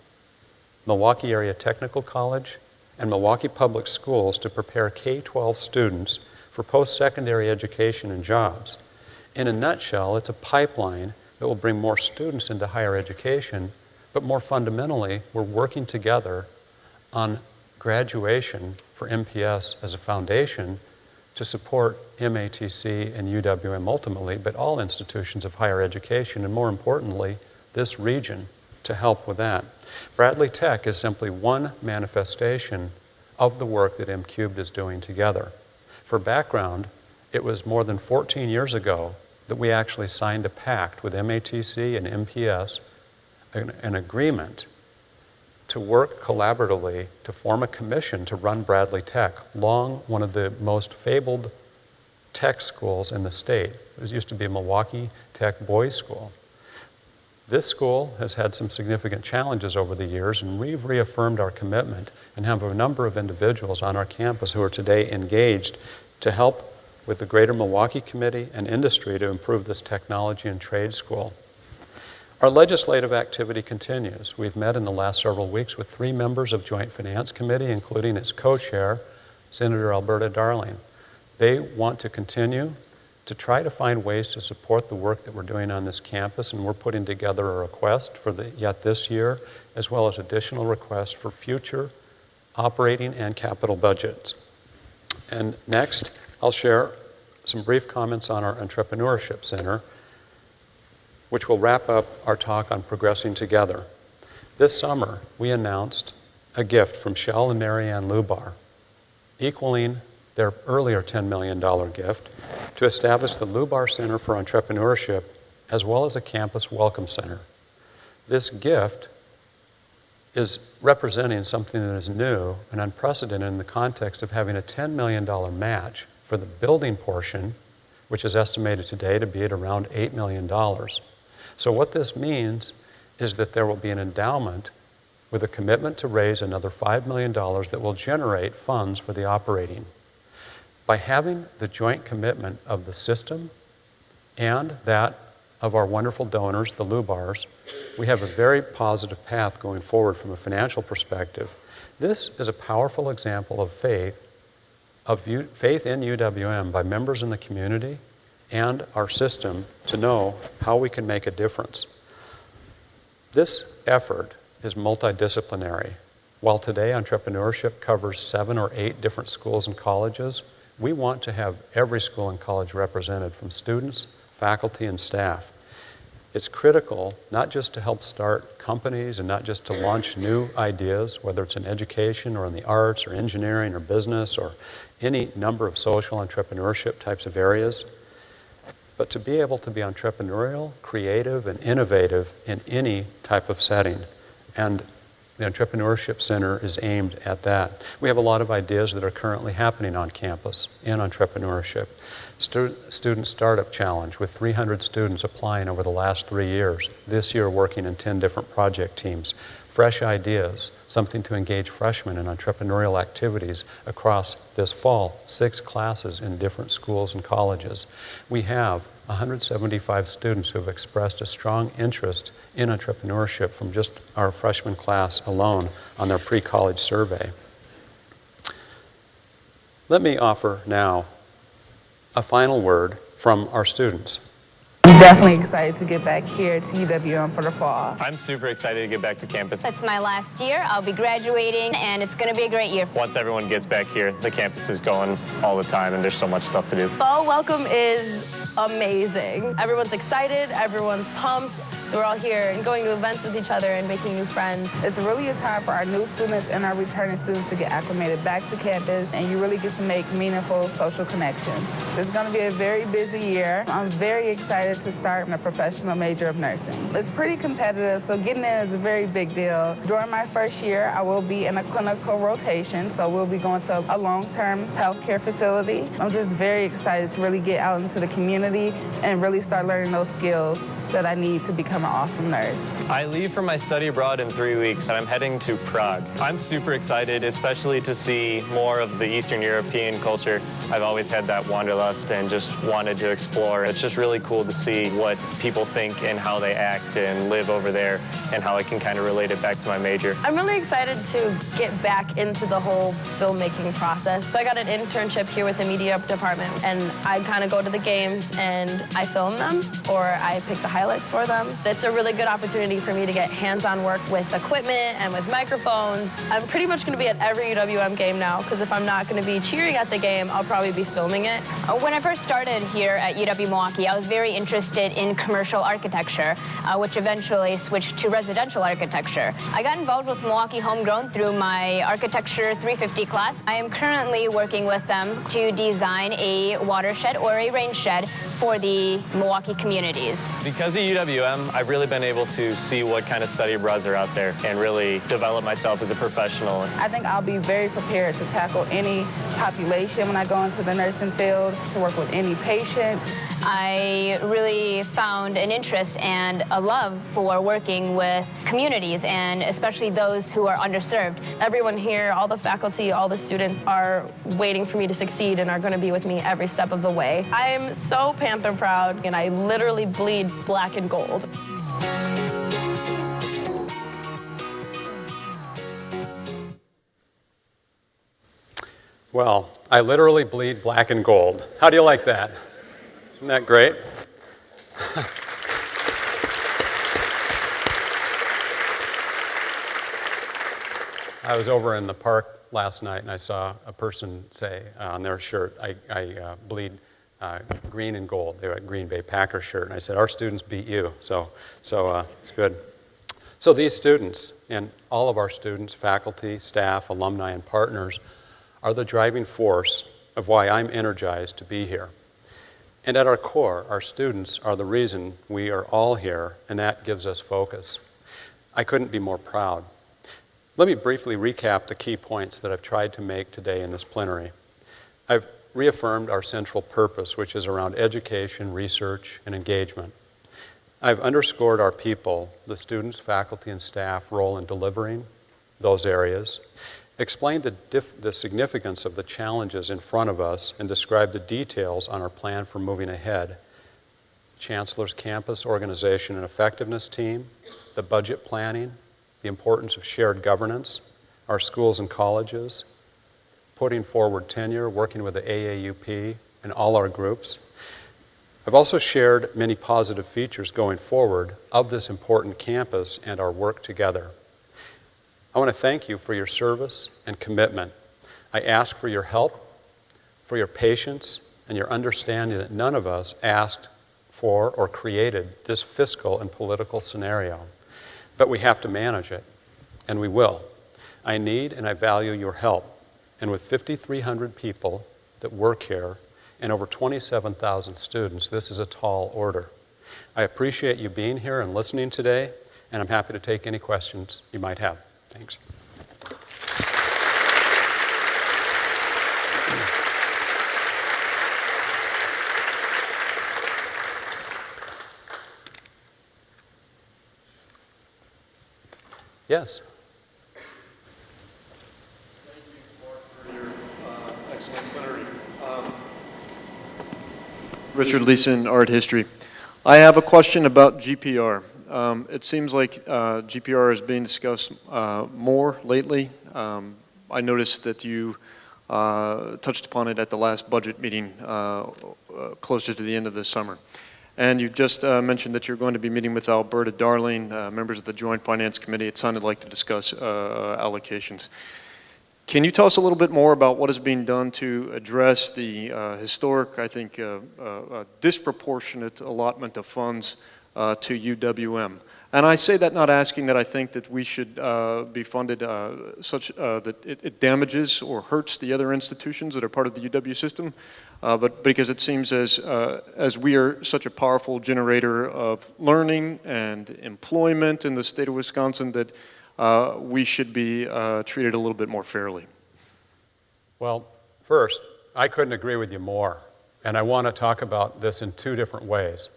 Milwaukee Area Technical College, and Milwaukee Public Schools to prepare K-12 students for post-secondary education and jobs. In a nutshell, it's a pipeline that will bring more students into higher education, but more fundamentally, we're working together on graduation for MPS as a foundation to support MATC and UWM ultimately, but all institutions of higher education, and more importantly, this region to help with that. Bradley Tech is simply one manifestation of the work that M Cubed is doing together. For background, it was more than 14 years ago that we actually signed a pact with MATC and MPS, an agreement to work collaboratively to form a commission to run Bradley Tech, long one of the most fabled tech schools in the state. It used to be a Milwaukee Tech boys' school. This school has had some significant challenges over the years, and we've reaffirmed our commitment and have a number of individuals on our campus who are today engaged to help with the Greater Milwaukee Committee and industry to improve this technology and trade school. Our legislative activity continues. We've met in the last several weeks with 3 members of Joint Finance Committee, including its co-chair, Senator Alberta Darling. They want to continue to try to find ways to support the work that we're doing on this campus, and we're putting together a request for yet this year, as well as additional requests for future operating and capital budgets. And next, I'll share some brief comments on our Entrepreneurship Center. which will wrap up our talk on progressing together. This summer, we announced a gift from Shell and Marianne Lubar, equaling their earlier $10 million gift, to establish the Lubar Center for Entrepreneurship as well as a campus welcome center. This gift is representing something that is new and unprecedented in the context of having a $10 million match for the building portion, which is estimated today to be at around $8 million. So what this means is that there will be an endowment with a commitment to raise another $5 million that will generate funds for the operating. By having the joint commitment of the system and that of our wonderful donors, the Lubars, we have a very positive path going forward from a financial perspective. This is a powerful example of faith in UWM by members in the community and our system to know how we can make a difference. This effort is multidisciplinary. While today entrepreneurship covers 7 or 8 different schools and colleges, we want to have every school and college represented, from students, faculty, and staff. It's critical not just to help start companies and not just to launch new ideas, whether it's in education or in the arts or engineering or business or any number of social entrepreneurship types of areas, but to be able to be entrepreneurial, creative, and innovative in any type of setting. And the Entrepreneurship Center is aimed at that. We have a lot of ideas that are currently happening on campus in entrepreneurship. Student Startup Challenge with 300 students applying over the last 3 years, this year working in 10 different project teams. Fresh Ideas, something to engage freshmen in entrepreneurial activities across this fall, 6 classes in different schools and colleges. We have 175 students who have expressed a strong interest in entrepreneurship from just our freshman class alone on their pre-college survey. Let me offer now a final word from our students. I'm definitely excited to get back here to UWM for the fall. I'm super excited to get back to campus. It's my last year. I'll be graduating, and it's going to be a great year. Once everyone gets back here, the campus is going all the time, and there's so much stuff to do. Fall welcome is amazing. Everyone's excited. Everyone's pumped. We're all here and going to events with each other and making new friends. It's really a time for our new students and our returning students to get acclimated back to campus, and you really get to make meaningful social connections. It's going to be a very busy year. I'm very excited to start in a professional major of nursing. It's pretty competitive, so getting in is a very big deal. During my first year, I will be in a clinical rotation, so we'll be going to a long-term healthcare facility. I'm just very excited to really get out into the community and really start learning those skills that I need to become an awesome nurse. I leave for my study abroad in 3 weeks, and I'm heading to Prague. I'm super excited, especially to see more of the Eastern European culture. I've always had that wanderlust and just wanted to explore. It's just really cool to see what people think and how they act and live over there, and how I can kind of relate it back to my major. I'm really excited to get back into the whole filmmaking process. So I got an internship here with the media department, and I kind of go to the games and I film them, or I pick the highlights for them. It's a really good opportunity for me to get hands-on work with equipment and with microphones. I'm pretty much going to be at every UWM game now, because if I'm not going to be cheering at the game, I'll probably be filming it. When I first started here at UW-Milwaukee, I was very interested in commercial architecture, which eventually switched to residential architecture. I got involved with Milwaukee Homegrown through my Architecture 350 class. I am currently working with them to design a watershed or a rain shed for the Milwaukee communities. Because of UWM, I've really been able to see what kind of study abroads are out there and really develop myself as a professional. I think I'll be very prepared to tackle any population when I go into the nursing field, to work with any patient. I really found an interest and a love for working with communities, and especially those who are underserved. Everyone here, all the faculty, all the students are waiting for me to succeed and are going to be with me every step of the way. I am so Panther proud, and I literally bleed black and gold. Well, I literally bleed black and gold. How do you like that? Isn't that great? I was over in the park last night and I saw a person say on their shirt, I bleed green and gold. They were a Green Bay Packers shirt. And I said, our students beat you. So it's good. So these students, and all of our students, faculty, staff, alumni, and partners, are the driving force of why I'm energized to be here. And at our core, our students are the reason we are all here, and that gives us focus. I couldn't be more proud. Let me briefly recap the key points that I've tried to make today in this plenary. I've reaffirmed our central purpose, which is around education, research, and engagement. I've underscored our people, the students, faculty, and staff role in delivering those areas, explained the significance of the challenges in front of us, and described the details on our plan for moving ahead. Chancellor's campus organization and effectiveness team, the budget planning, the importance of shared governance, our schools and colleges, putting forward tenure, working with the AAUP and all our groups. I've also shared many positive features going forward of this important campus and our work together. I want to thank you for your service and commitment. I ask for your help, for your patience, and your understanding that none of us asked for or created this fiscal and political scenario. But we have to manage it, and we will. I need and I value your help. And with 5,300 people that work here and over 27,000 students, this is a tall order. I appreciate you being here and listening today, and I'm happy to take any questions you might have. Thanks. Yes. Thank you, Mark, for your excellent plenary. Richard Leeson, Art History. I have a question about GPR. It seems like GPR is being discussed more lately. I noticed that you touched upon it at the last budget meeting closer to the end of this summer. And you just mentioned that you're going to be meeting with Alberta Darling, members of the Joint Finance Committee. It sounded like to discuss allocations. Can you tell us a little bit more about what is being done to address the historic, I think, disproportionate allotment of funds to UWM? And I say that not asking that I think that we should be funded such that it damages or hurts the other institutions that are part of the UW system, but because it seems as we are such a powerful generator of learning and employment in the state of Wisconsin that we should be treated a little bit more fairly. Well, first, I couldn't agree with you more. And I want to talk about this in two different ways.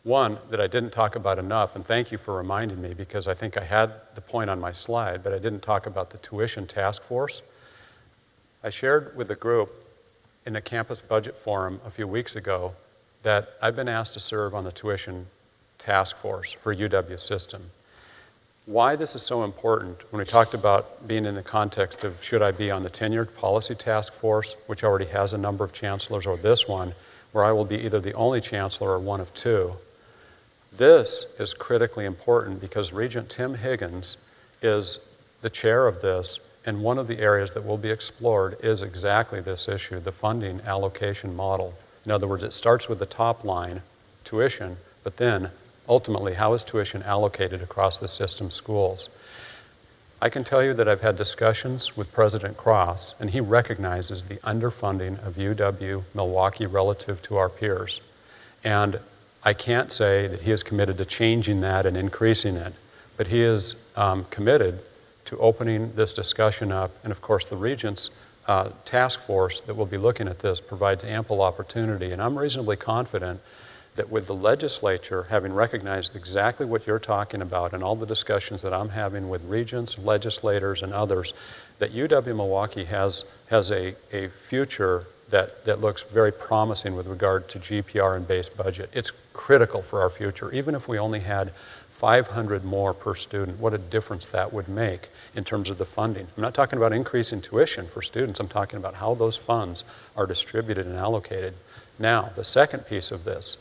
One that I didn't talk about enough, and thank you for reminding me because I think I had the point on my slide, but I didn't talk about the tuition task force. I shared with the group in the campus budget forum a few weeks ago that I've been asked to serve on the tuition task force for UW system. Why this is so important, when we talked about being in the context of should I be on the tenured policy task force, which already has a number of chancellors, or this one, where I will be either the only chancellor or one of two. This is critically important because Regent Tim Higgins is the chair of this, and one of the areas that will be explored is exactly this issue, the funding allocation model. In other words, it starts with the top line, tuition, but then ultimately, how is tuition allocated across the system schools? I can tell you that I've had discussions with President Cross, and he recognizes the underfunding of UW-Milwaukee relative to our peers. And I can't say that he is committed to changing that and increasing it, but he is committed to opening this discussion up. And of course, the Regents task force that will be looking at this provides ample opportunity. And I'm reasonably confident that with the legislature having recognized exactly what you're talking about and all the discussions that I'm having with regents, legislators, and others, that UW-Milwaukee has a future that looks very promising with regard to GPR and base budget. It's critical for our future. Even if we only had 500 more per student, what a difference that would make in terms of the funding. I'm not talking about increasing tuition for students. I'm talking about how those funds are distributed and allocated. Now, the second piece of this,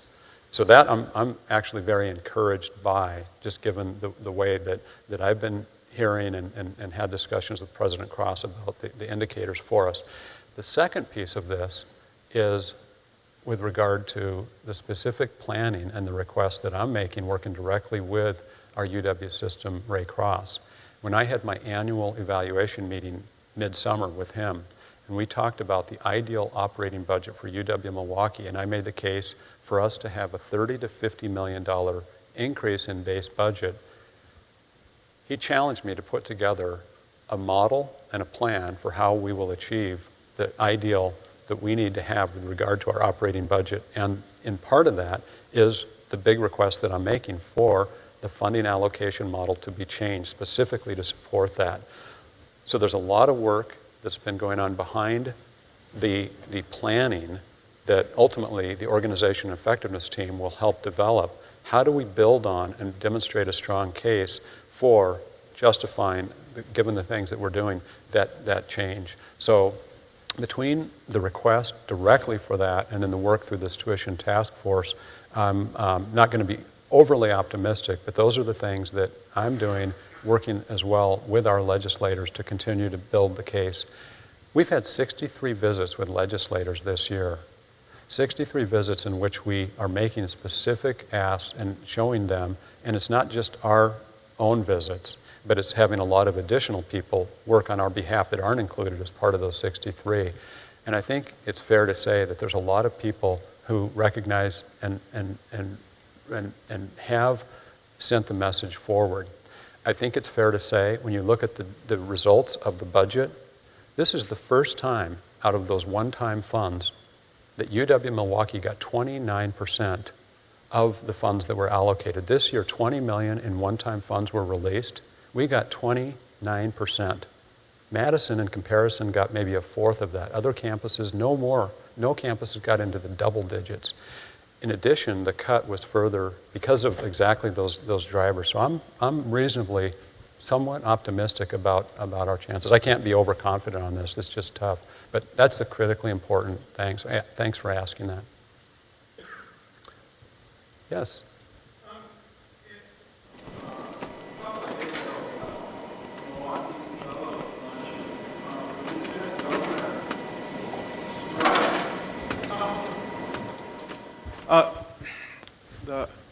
so that I'm actually very encouraged by, just given the way that I've been hearing and had discussions with President Cross about the indicators for us. The second piece of this is with regard to the specific planning and the requests that I'm making, working directly with our UW system, Ray Cross. When I had my annual evaluation meeting midsummer with him, and we talked about the ideal operating budget for UW-Milwaukee, and I made the case for us to have a $30 to $50 million increase in base budget, he challenged me to put together a model and a plan for how we will achieve the ideal that we need to have with regard to our operating budget. And in part of that is the big request that I'm making for the funding allocation model to be changed specifically to support that. So there's a lot of work that's been going on behind the planning that ultimately the organization effectiveness team will help develop. How do we build on and demonstrate a strong case for justifying, given the things that we're doing, that change? So between the request directly for that and then the work through this tuition task force, I'm not going to be overly optimistic, but those are the things that I'm doing, working as well with our legislators to continue to build the case. We've had 63 visits with legislators this year, 63 visits in which we are making specific asks and showing them, and it's not just our own visits, but it's having a lot of additional people work on our behalf that aren't included as part of those 63. And I think it's fair to say that there's a lot of people who recognize and have sent the message forward. I think it's fair to say, when you look at the results of the budget, this is the first time out of those one-time funds that UW-Milwaukee got 29% of the funds that were allocated. This year, $20 million in one-time funds were released. We got 29%. Madison, in comparison, got maybe a fourth of that. Other campuses, no more. No campuses got into the double digits. In addition, the cut was further because of exactly those drivers. So I'm reasonably somewhat optimistic about our chances. I can't be overconfident on this. It's just tough. But that's the critically important thing. So, thanks for asking that. Yes?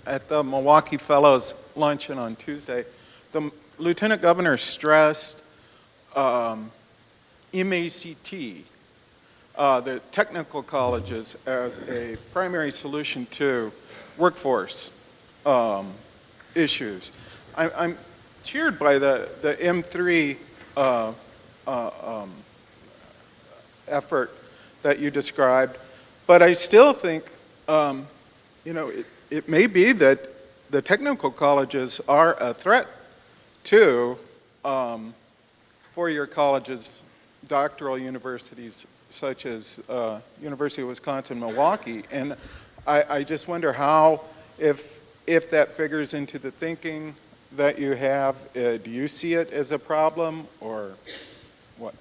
At the Milwaukee Fellows Luncheon on Tuesday, the Lieutenant Governor stressed MACT, the technical colleges, as a primary solution to workforce issues. I'm cheered by the M3 effort that you described, but I still think it may be that the technical colleges are a threat to four-year colleges, doctoral universities such as University of Wisconsin-Milwaukee. And I just wonder how, if that figures into the thinking that you have, do you see it as a problem or what?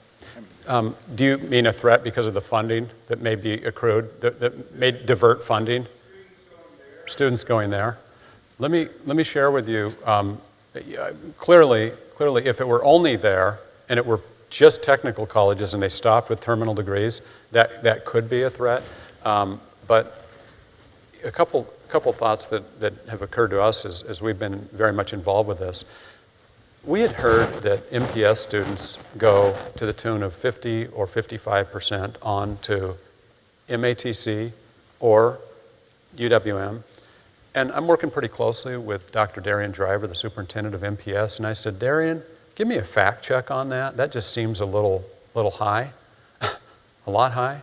Do you mean a threat because of the funding that may be accrued, that may divert funding? Students going there. Let me share with you, clearly, if it were only there and it were just technical colleges and they stopped with terminal degrees, that could be a threat. But a couple thoughts that have occurred to us as we've been very much involved with this. We had heard that MPS students go to the tune of 50 or 55% on to MATC or UWM. And I'm working pretty closely with Dr. Darian Driver, the superintendent of MPS, and I said, Darian, give me a fact check on that. That just seems a little high, a lot high.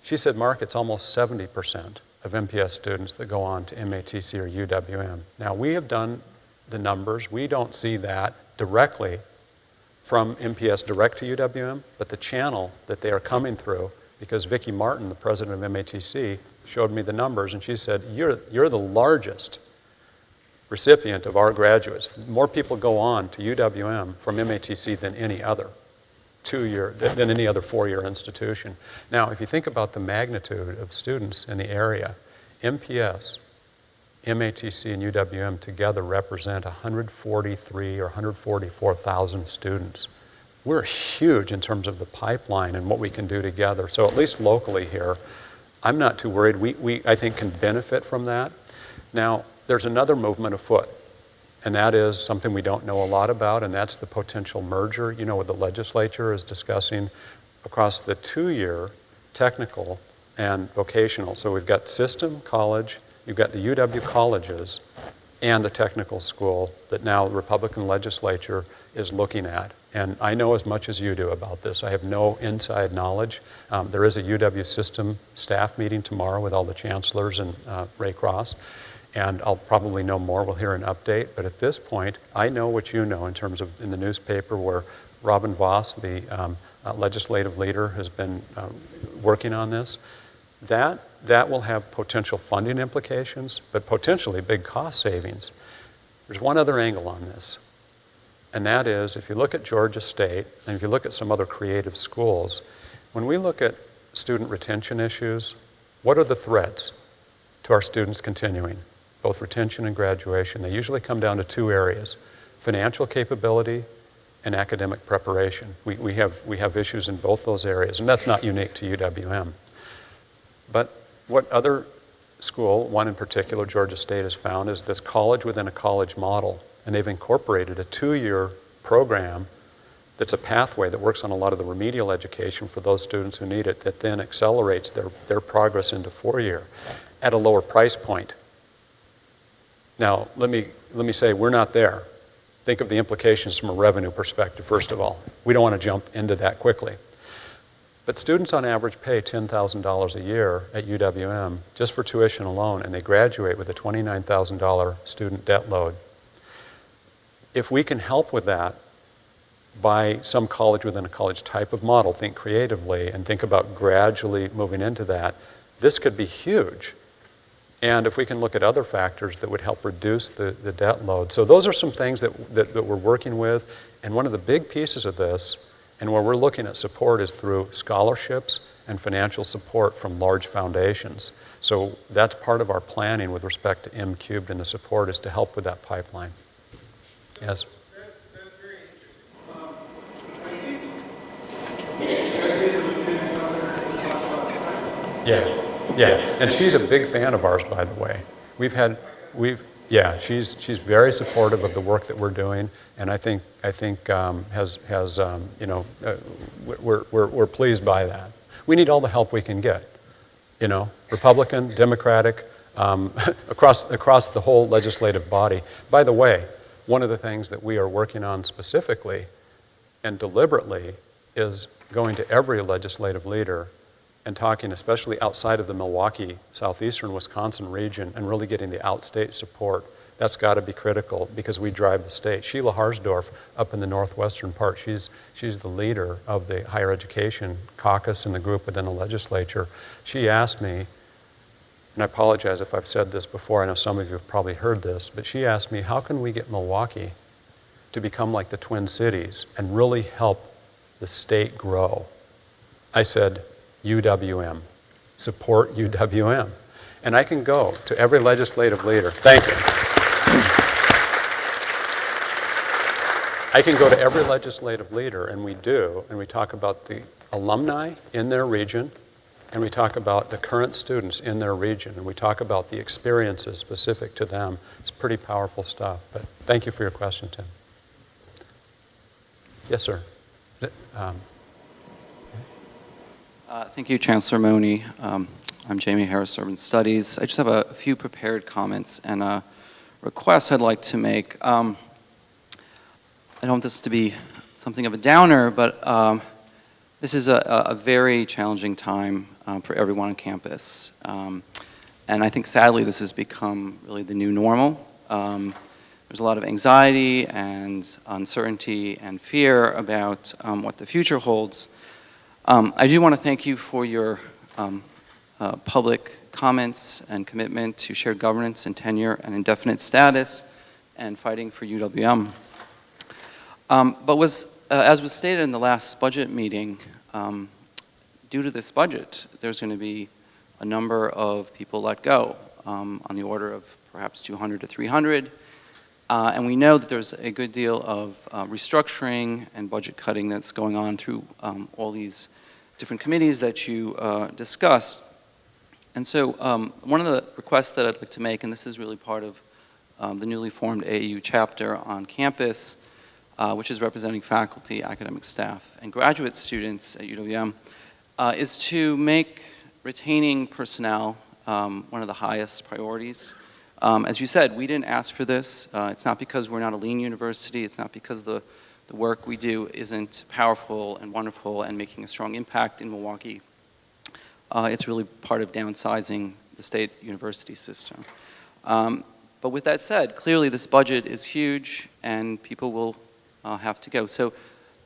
She said, Mark, it's almost 70% of MPS students that go on to MATC or UWM. Now, we have done the numbers. We don't see that directly from MPS direct to UWM, but the channel that they are coming through, because Vicki Martin, the president of MATC, showed me the numbers, and she said, you're the largest recipient of our graduates. More people go on to UWM from MATC than any other than any other four-year institution. Now, if you think about the magnitude of students in the area, MPS, MATC, and UWM together represent 143 or 144,000 students. We're huge in terms of the pipeline and what we can do together. So at least locally here, I'm not too worried. We, I think, can benefit from that. Now, there's another movement afoot, and that is something we don't know a lot about, and that's the potential merger. You know, what the legislature is discussing across the 2-year technical and vocational. So we've got system, college, you've got the UW colleges, and the technical school that now the Republican legislature is looking at. And I know as much as you do about this. I have no inside knowledge. There is a UW system staff meeting tomorrow with all the chancellors and Ray Cross, and I'll probably know more. We'll hear an update. But at this point, I know what you know in terms of in the newspaper where Robin Voss, the legislative leader, has been working on this. That will have potential funding implications, but potentially big cost savings. There's one other angle on this, and that is if you look at Georgia State, and if you look at some other creative schools, when we look at student retention issues, what are the threats to our students continuing, both retention and graduation? They usually come down to 2 areas: financial capability and academic preparation. We have issues in both those areas, and that's not unique to UWM. But what other school, one in particular, Georgia State, has found is this college within a college model, and they've incorporated a 2-year program that's a pathway that works on a lot of the remedial education for those students who need it, that then accelerates their progress into 4-year at a lower price point. Now, let me say, we're not there. Think of the implications from a revenue perspective, first of all. We don't want to jump into that quickly. But students on average pay $10,000 a year at UWM just for tuition alone, and they graduate with a $29,000 student debt load. If we can help with that by some college within a college type of model, think creatively and think about gradually moving into that, this could be huge. And if we can look at other factors that would help reduce the debt load. So those are some things that we're working with. And one of the big pieces of this, and where we're looking at support, is through scholarships and financial support from large foundations. So that's part of our planning with respect to M-Cubed, and the support is to help with that pipeline. Yes? That's very interesting. Yeah, and she's a big fan of ours, by the way. She's very supportive of the work that we're doing, and I think we're pleased by that. We need all the help we can get, Republican, Democratic, across the whole legislative body. By the way, one of the things that we are working on specifically and deliberately is going to every legislative leader and talking, especially outside of the Milwaukee, southeastern Wisconsin region, and really getting the outstate support. That's got to be critical because we drive the state. Sheila Harsdorf up in the northwestern part, she's the leader of the higher education caucus and the group within the legislature. She asked me, and I apologize if I've said this before, I know some of you have probably heard this, but she asked me, how can we get Milwaukee to become like the Twin Cities and really help the state grow? I said, UWM. Support UWM. And I can go to every legislative leader. Thank you. I can go to every legislative leader, and we do, and we talk about the alumni in their region, and we talk about the current students in their region, and we talk about the experiences specific to them. It's pretty powerful stuff. But thank you for your question, Tim. Yes, sir. Thank you, Chancellor Mone. I'm Jamie Harris, Urban Studies. I just have a few prepared comments and a request I'd like to make. I don't want this to be something of a downer, but this is a very challenging time for everyone on campus. And I think sadly this has become really the new normal. There's a lot of anxiety and uncertainty and fear about what the future holds. I do want to thank you for your public comments and commitment to shared governance and tenure and indefinite status and fighting for UWM. But as was stated in the last budget meeting, due to this budget, there's going to be a number of people let go on the order of perhaps 200 to 300. And we know that there's a good deal of restructuring and budget cutting that's going on through all these different committees that you discussed. And so one of the requests that I'd like to make, and this is really part of the newly formed AAU chapter on campus, which is representing faculty, academic staff, and graduate students at UWM, is to make retaining personnel one of the highest priorities. As you said, we didn't ask for this. It's not because we're not a lean university. It's not because the work we do isn't powerful and wonderful and making a strong impact in Milwaukee. It's really part of downsizing the state university system. But with that said, clearly this budget is huge and people will have to go. So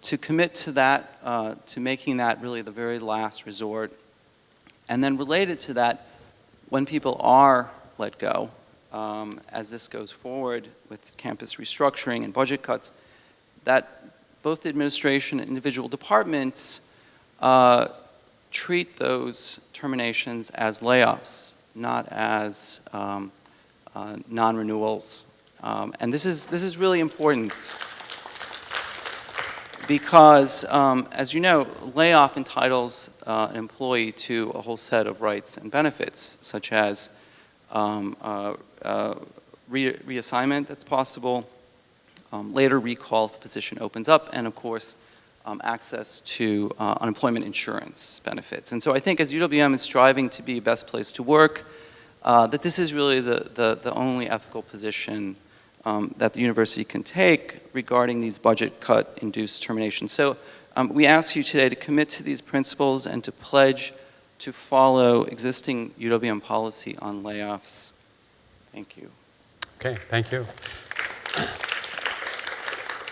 to commit to that, to making that really the very last resort, and then related to that, when people are let go, as this goes forward with campus restructuring and budget cuts, that both the administration and individual departments treat those terminations as layoffs, not as non-renewals. And this is really important because, as you know, layoff entitles an employee to a whole set of rights and benefits, such as reassignment that's possible, later recall if a position opens up, and of course, access to unemployment insurance benefits. And so I think as UWM is striving to be a best place to work, that this is really the only ethical position that the university can take regarding these budget cut-induced terminations. So we ask you today to commit to these principles and to pledge to follow existing UWM policy on layoffs. Thank you. Okay, thank you.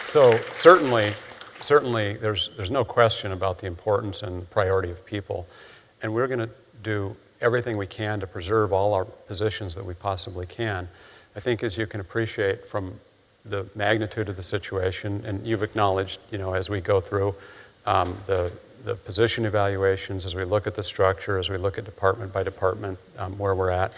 So certainly there's no question about the importance and priority of people, and we're going to do everything we can to preserve all our positions that we possibly can. I think, as you can appreciate from the magnitude of the situation, and you've acknowledged, as we go through the position evaluations, as we look at the structure, as we look at department by department where we're at,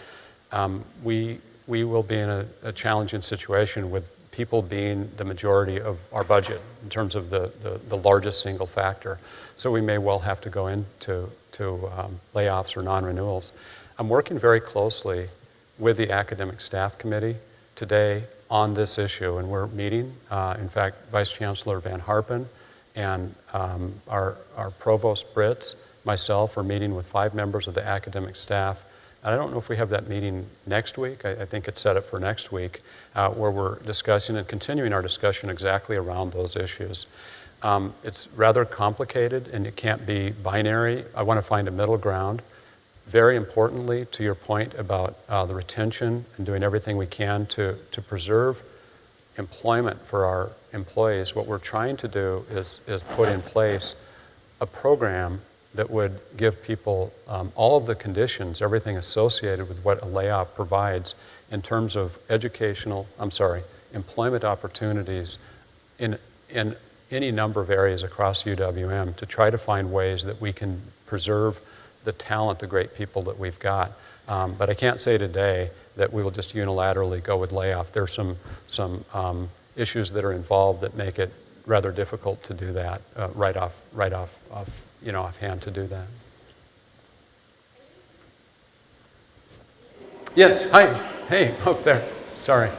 we will be in a challenging situation with people being the majority of our budget in terms of the largest single factor. So we may well have to go into layoffs or non-renewals. I'm working very closely with the Academic Staff Committee today on this issue, and we're meeting. In fact, Vice Chancellor Van Harpen and our Provost Britz, myself, are meeting with 5 members of the academic staff. I don't know if we have that meeting next week. I think it's set up for next week, where we're discussing and continuing our discussion exactly around those issues. It's rather complicated, and it can't be binary. I want to find a middle ground. Very importantly, to your point about the retention and doing everything we can to preserve employment for our employees, what we're trying to do is put in place a program that would give people all of the conditions, everything associated with what a layoff provides in terms of employment opportunities in any number of areas across UWM, to try to find ways that we can preserve the talent, the great people that we've got. But I can't say today that we will just unilaterally go with layoff. There's some issues that are involved that make it rather difficult to do that offhand to do that. Yes, hi, hey, up there, sorry.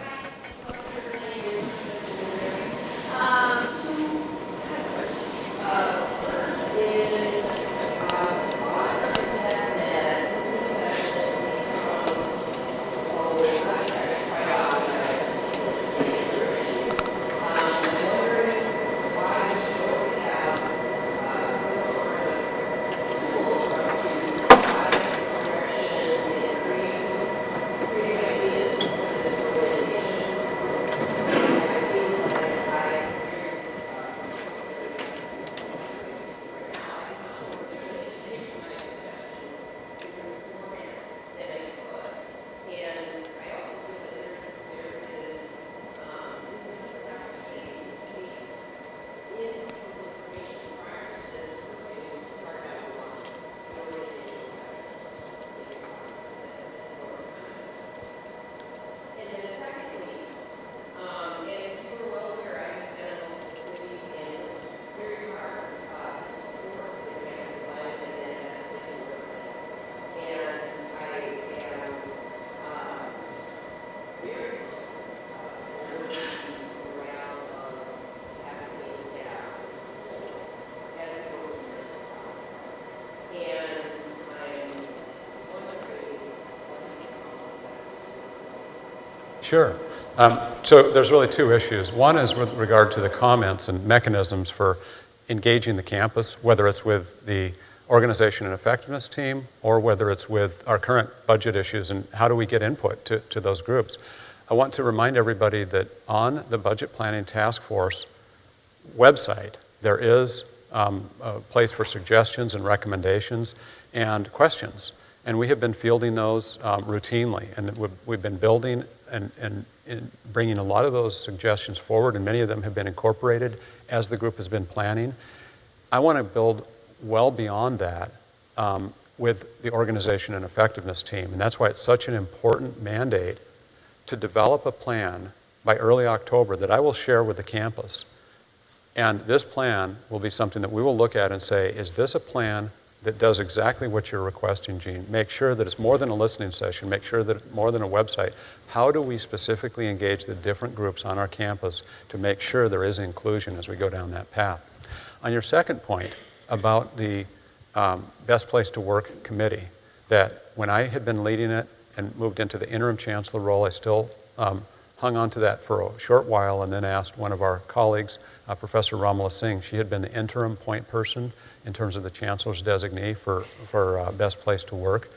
Sure. So there's really two issues. One is with regard to the comments and mechanisms for engaging the campus, whether it's with the organization and effectiveness team or whether it's with our current budget issues and how do we get input to those groups. I want to remind everybody that on the Budget Planning Task Force website, there is a place for suggestions and recommendations and questions. And we have been fielding those routinely. And we've been building and bringing a lot of those suggestions forward, and many of them have been incorporated as the group has been planning. I want to build well beyond that with the organization and effectiveness team. And that's why it's such an important mandate to develop a plan by early October that I will share with the campus. And this plan will be something that we will look at and say, is this a plan that does exactly what you're requesting, Gene? Make sure that it's more than a listening session. Make sure that it's more than a website. How do we specifically engage the different groups on our campus to make sure there is inclusion as we go down that path? On your second point about the Best Place to Work committee, that when I had been leading it and moved into the interim chancellor role, I still hung on to that for a short while and then asked one of our colleagues, Professor Ramala Singh. She had been the interim point person in terms of the chancellor's designee for Best Place to Work.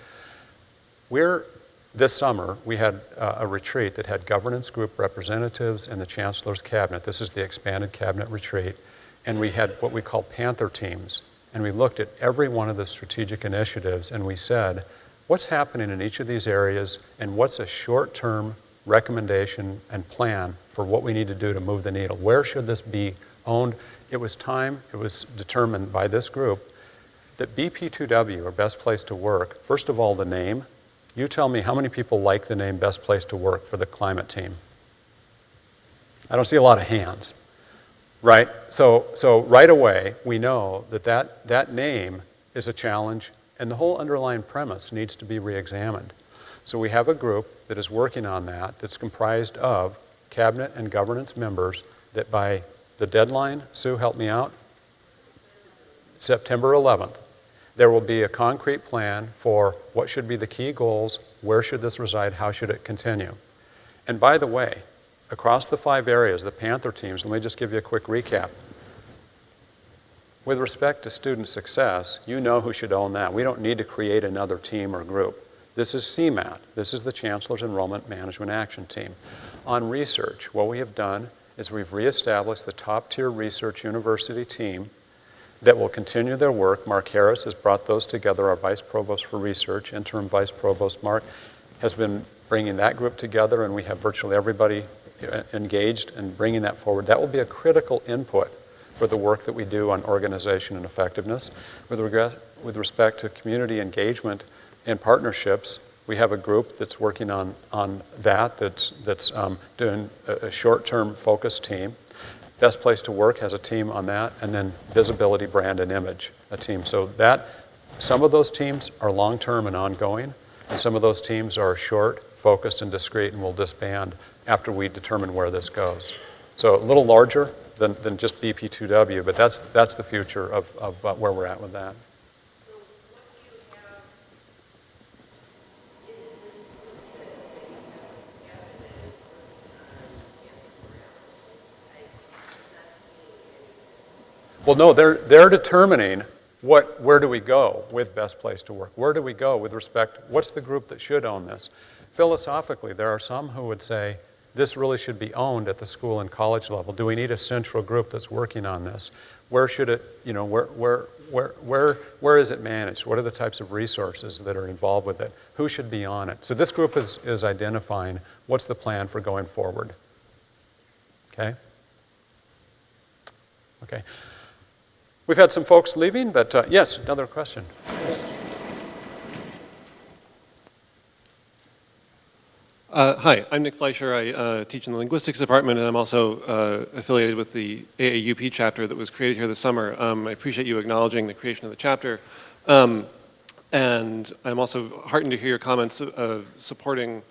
This summer, we had a retreat that had governance group representatives and the chancellor's cabinet. This is the expanded cabinet retreat. And we had what we call Panther teams. And we looked at every one of the strategic initiatives and we said, what's happening in each of these areas and what's a short-term recommendation and plan for what we need to do to move the needle? Where should this be owned? It was determined by this group that BP2W, or Best Place to Work, first of all, the name. You tell me how many people like the name Best Place to Work for the climate team? I don't see a lot of hands, right? So right away, we know that name is a challenge and the whole underlying premise needs to be re-examined. So we have a group that is working on that that's comprised of cabinet and governance members that by the deadline, Sue, help me out, September 11th, there will be a concrete plan for what should be the key goals, where should this reside, how should it continue. And by the way, across the 5 areas, the Panther teams, let me just give you a quick recap. With respect to student success, you know who should own that. We don't need to create another team or group. This is CMAT. This is the Chancellor's Enrollment Management Action Team. On research, what we have done is we've reestablished the top-tier research university team that will continue their work. Mark Harris has brought those together, our Vice Provost for Research, Interim Vice Provost Mark, has been bringing that group together, and we have virtually everybody engaged in bringing that forward. That will be a critical input for the work that we do on organization and effectiveness. With respect to community engagement and partnerships, we have a group that's working on that's doing a short-term focus team. Best Place to Work has a team on that, and then visibility, brand, and image, a team. So some of those teams are long-term and ongoing, and some of those teams are short, focused, and discrete, and will disband after we determine where this goes. So a little larger than just BP2W, but that's the future of where we're at with that. Well, no, they're determining where do we go with Best Place to Work? Where do we go with respect, what's the group that should own this? Philosophically, there are some who would say this really should be owned at the school and college level. Do we need a central group that's working on this? Where should it, where is it managed? What are the types of resources that are involved with it? Who should be on it? So this group is identifying what's the plan for going forward. Okay? Okay. We've had some folks leaving, but yes, another question. Hi, I'm Nick Fleischer. I teach in the linguistics department, and I'm also affiliated with the AAUP chapter that was created here this summer. I appreciate you acknowledging the creation of the chapter. And I'm also heartened to hear your comments of supporting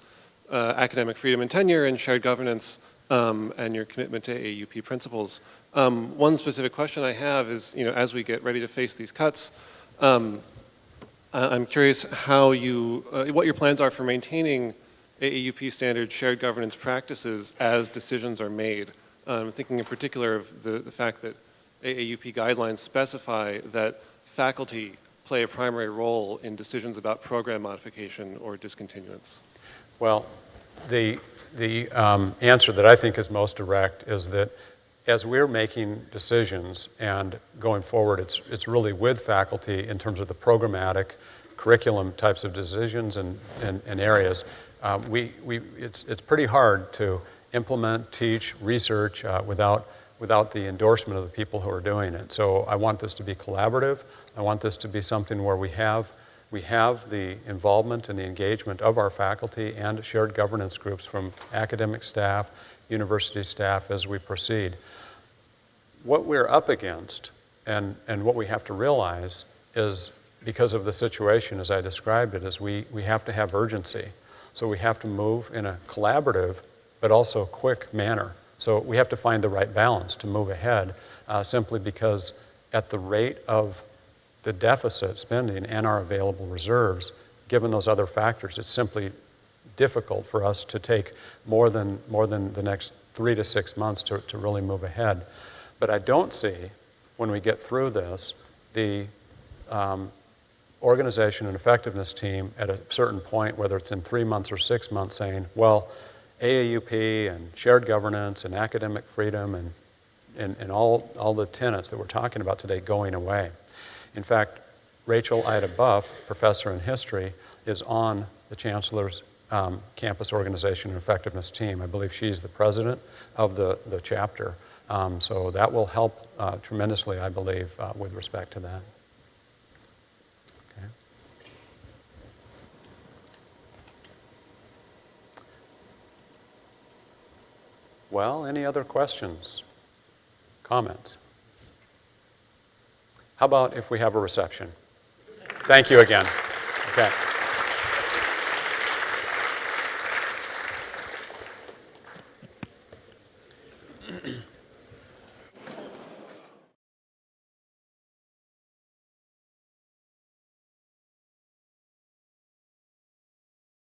academic freedom and tenure and shared governance and your commitment to AAUP principles. One specific question I have is, as we get ready to face these cuts, I'm curious how what your plans are for maintaining AAUP standard shared governance practices as decisions are made. Thinking in particular of the fact that AAUP guidelines specify that faculty play a primary role in decisions about program modification or discontinuance. Well, the answer that I think is most direct is that as we're making decisions and going forward, it's really with faculty in terms of the programmatic curriculum types of decisions and areas. It's pretty hard to implement, teach, research without the endorsement of the people who are doing it. So I want this to be collaborative. I want this to be something where we have the involvement and the engagement of our faculty and shared governance groups from academic staff, university staff as we proceed. What we're up against and what we have to realize is, because of the situation as I described it, is we have to have urgency. So we have to move in a collaborative but also quick manner. So we have to find the right balance to move ahead simply because at the rate of the deficit spending and our available reserves, given those other factors, it's simply difficult for us to take more than the next 3 to 6 months to really move ahead. But I don't see, when we get through this, the organization and effectiveness team at a certain point, whether it's in 3 months or 6 months, saying, well, AAUP and shared governance and academic freedom and all the tenets that we're talking about today going away. In fact, Rachel Ida Buff, professor in history, is on the Chancellor's campus organization and effectiveness team. I believe she's the president of the chapter. So that will help tremendously, I believe, with respect to that. Okay. Well, any other questions, comments? How about if we have a reception? Thank you again. Okay.